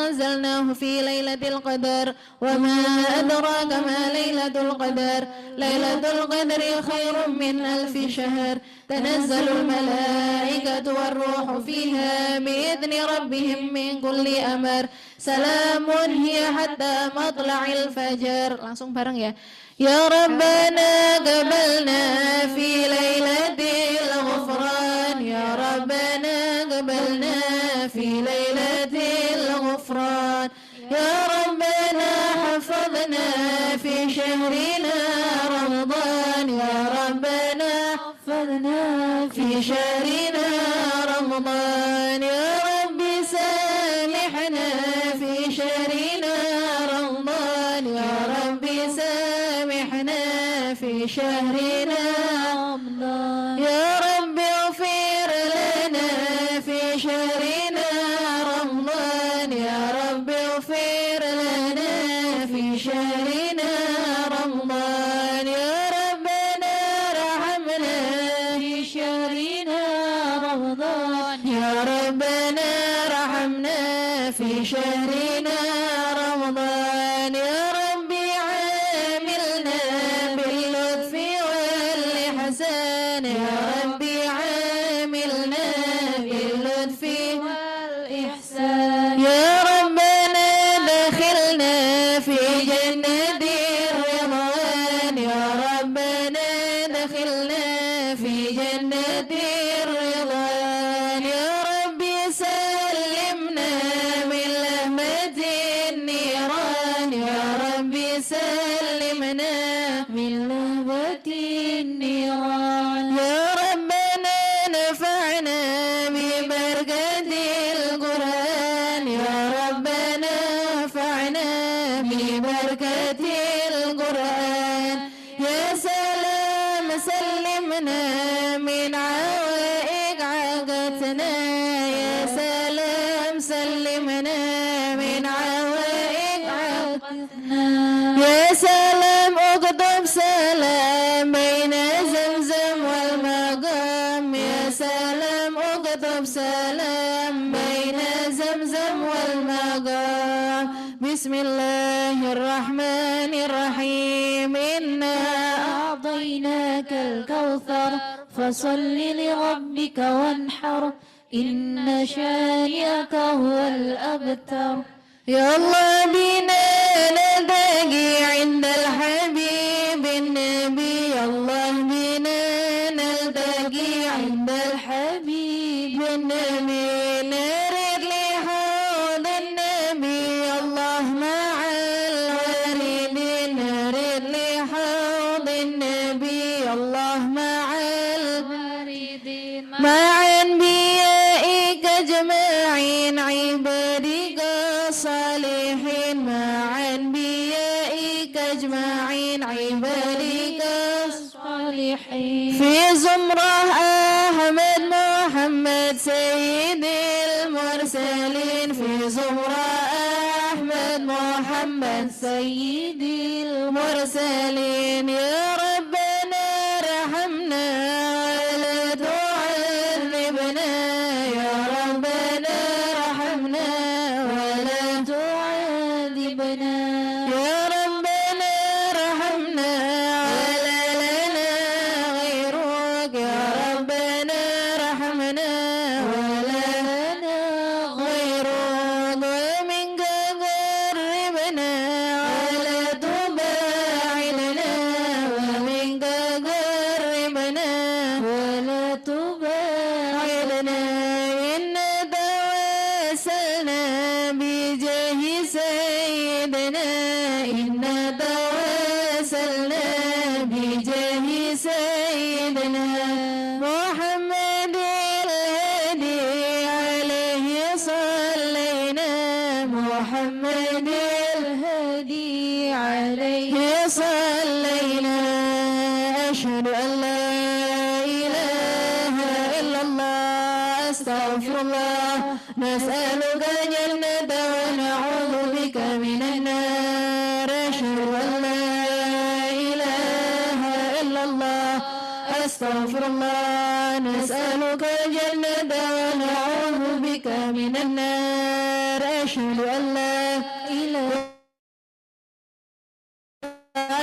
anzalnahu fi lailatul qadar wa ma adraka ma lailatul qadar. Lailatul qadri khairum min alfi syahr. Tanazzalul malaikatu war-ruhu fiha biidzni rabbihim min kulli amr. Salamun hiya hatta matla'il fajar. Langsung bareng ya. Ya Rabbana qabalna fi lailatil ghufran. Ya Rabbana qabalna fi lailatil ghufran. Ya Rabbana hafadna fi syahrina Ramadan. Ya Rabbana hafadna fi syahrina Ramadan. Ya Rabbi samihna fi syahrina Ramadan. Ya Rabbi samihna fi syahrina Ramadan. Ya Rabbi ighfir lana fi syahrina Ramadan. Ya Rabbi ighfir lana fi syahrina Ramadan. Ya Rabbana rahamna fi syahrina Ramadan. Ya Rabbana rahamna fi syahrina Ramadan. Ya Rabbi amilna bil lutfi wal ihsan. Ya Rabbi amilna bil lutfi wal ihsan. Ya Rabbana dakhilna fi jannatir ridwan. Ya Rabbana dakhilna fi jannatir ridwan. Ya Rabbi sallimna min lahmatil يا سلام سلمنا من عوائق عطفنا يا سلام اكتب سلام بين زمزم والمقام يا سلام اكتب سلام بين زمزم والمقام بسم الله الرحمن الرحيم إنا أعطيناك الكوثر فصل لربك وانحر إن شانئك هو الأبتر يا الله بنا نلتقي عند الحبيب النبي يا الله بنا نلتقي عند الحبيب النبي نرد لحوض النبي الله مع الواردين نرد لحوض النبي الله مع الواردين مع أنبيائك أجمعين عبادك الصالحين مع أنبيائك أجمعين عبادك الصالحين في زمرة أحمد محمد سيد المرسلين في زمرة أحمد محمد سيد المرسلين يا ربنا رحمنا ولا تعذبنا يا ربنا رحمنا ولا تعذبنا يا ربنا رحمنا ولا لنا غيرك يا ربنا رحمنا ولا لنا غيرك ومنك قربنا ولا تباعدنا ومنك قربنا ولا تباعدنا إنا توسلنا بجاه سيدنا إنا توسلنا بجاه سيدنا محمد الهادي عليه صلينا محمد الهادي عليه صلينا أشهد أن لا إله إلا الله أستغفر الله نسألك الجنة ونعوذ بك من النار أشهد أن لا إله إلا الله أستغفر الله نسألك الجنة ونعوذ بك من النار أشهد أن لا إله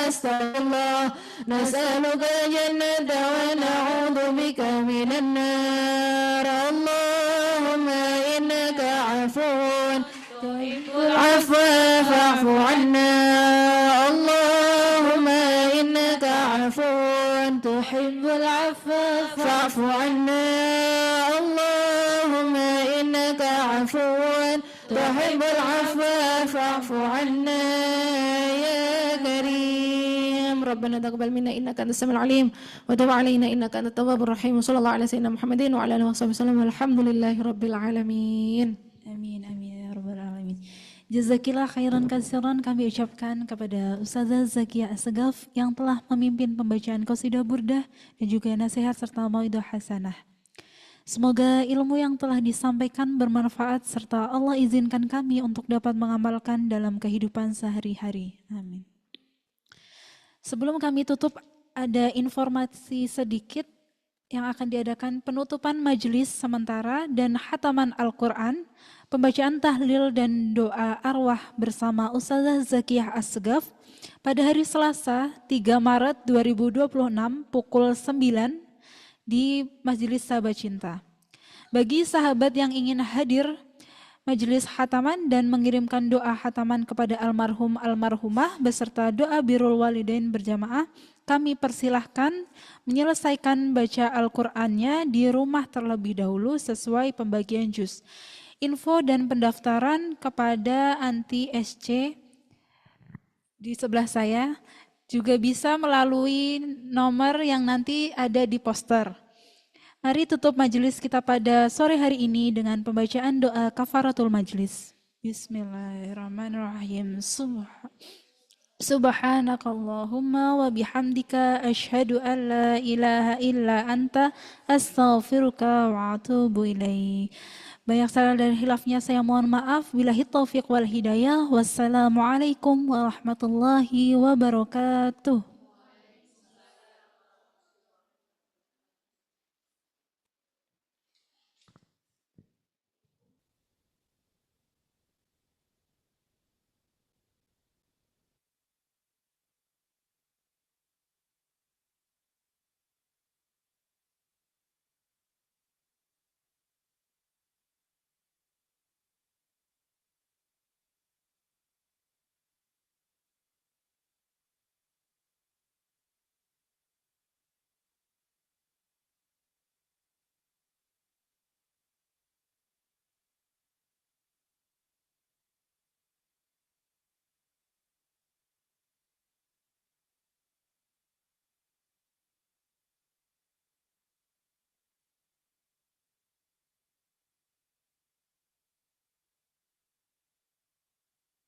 أستغفر الله نسألك الجنة ونعوذ بك من النار اللهم إنك عفو تحب العفو فاعف عنا اللهم إنك عفو تحب العفو فاعف عنا اللهم إنك عفو تحب العفو فاعف عنا يا كريم ربنا تقبل منا إنك أنت السميع العليم وتب علينا إنك أنت التواب الرحيم وصلى الله على سيدنا محمد وعلى آله وصحبه وسلم والحمد لله رب العالمين. Amin, amin ya rabbal alamin. Jazakillah khairan katsiran kami ucapkan kepada Ustazah Zakiah Assegaf yang telah memimpin pembacaan qasidah burdah dan juga nasihat serta mauidhah hasanah. Semoga ilmu yang telah disampaikan bermanfaat serta Allah izinkan kami untuk dapat mengamalkan dalam kehidupan sehari-hari. Amin. Sebelum kami tutup, ada informasi sedikit yang akan diadakan penutupan majelis sementara dan khataman Al-Quran, pembacaan tahlil dan doa arwah bersama Ustazah Zakiah Assegaf pada hari Selasa 3 Maret 2026 pukul 9 di Majelis Sahabat Cinta. Bagi sahabat yang ingin hadir majelis khataman dan mengirimkan doa khataman kepada almarhum almarhumah beserta doa birrul walidain berjamaah, kami persilahkan menyelesaikan baca Al-Qur'annya di rumah terlebih dahulu sesuai pembagian juz. Info dan pendaftaran kepada Anti SC di sebelah saya juga bisa melalui nomor yang nanti ada di poster. Mari tutup majelis kita pada sore hari ini dengan pembacaan doa kafaratul majelis. Bismillahirrahmanirrahim. Subhanakallahumma wa bihamdika asyhadu an la ilaha illa anta astaghfiruka wa atubu ilaik. Banyak salah dan hilafnya saya mohon maaf. Billahi taufiq wal hidayah. Wassalamualaikum warahmatullahi wabarakatuh.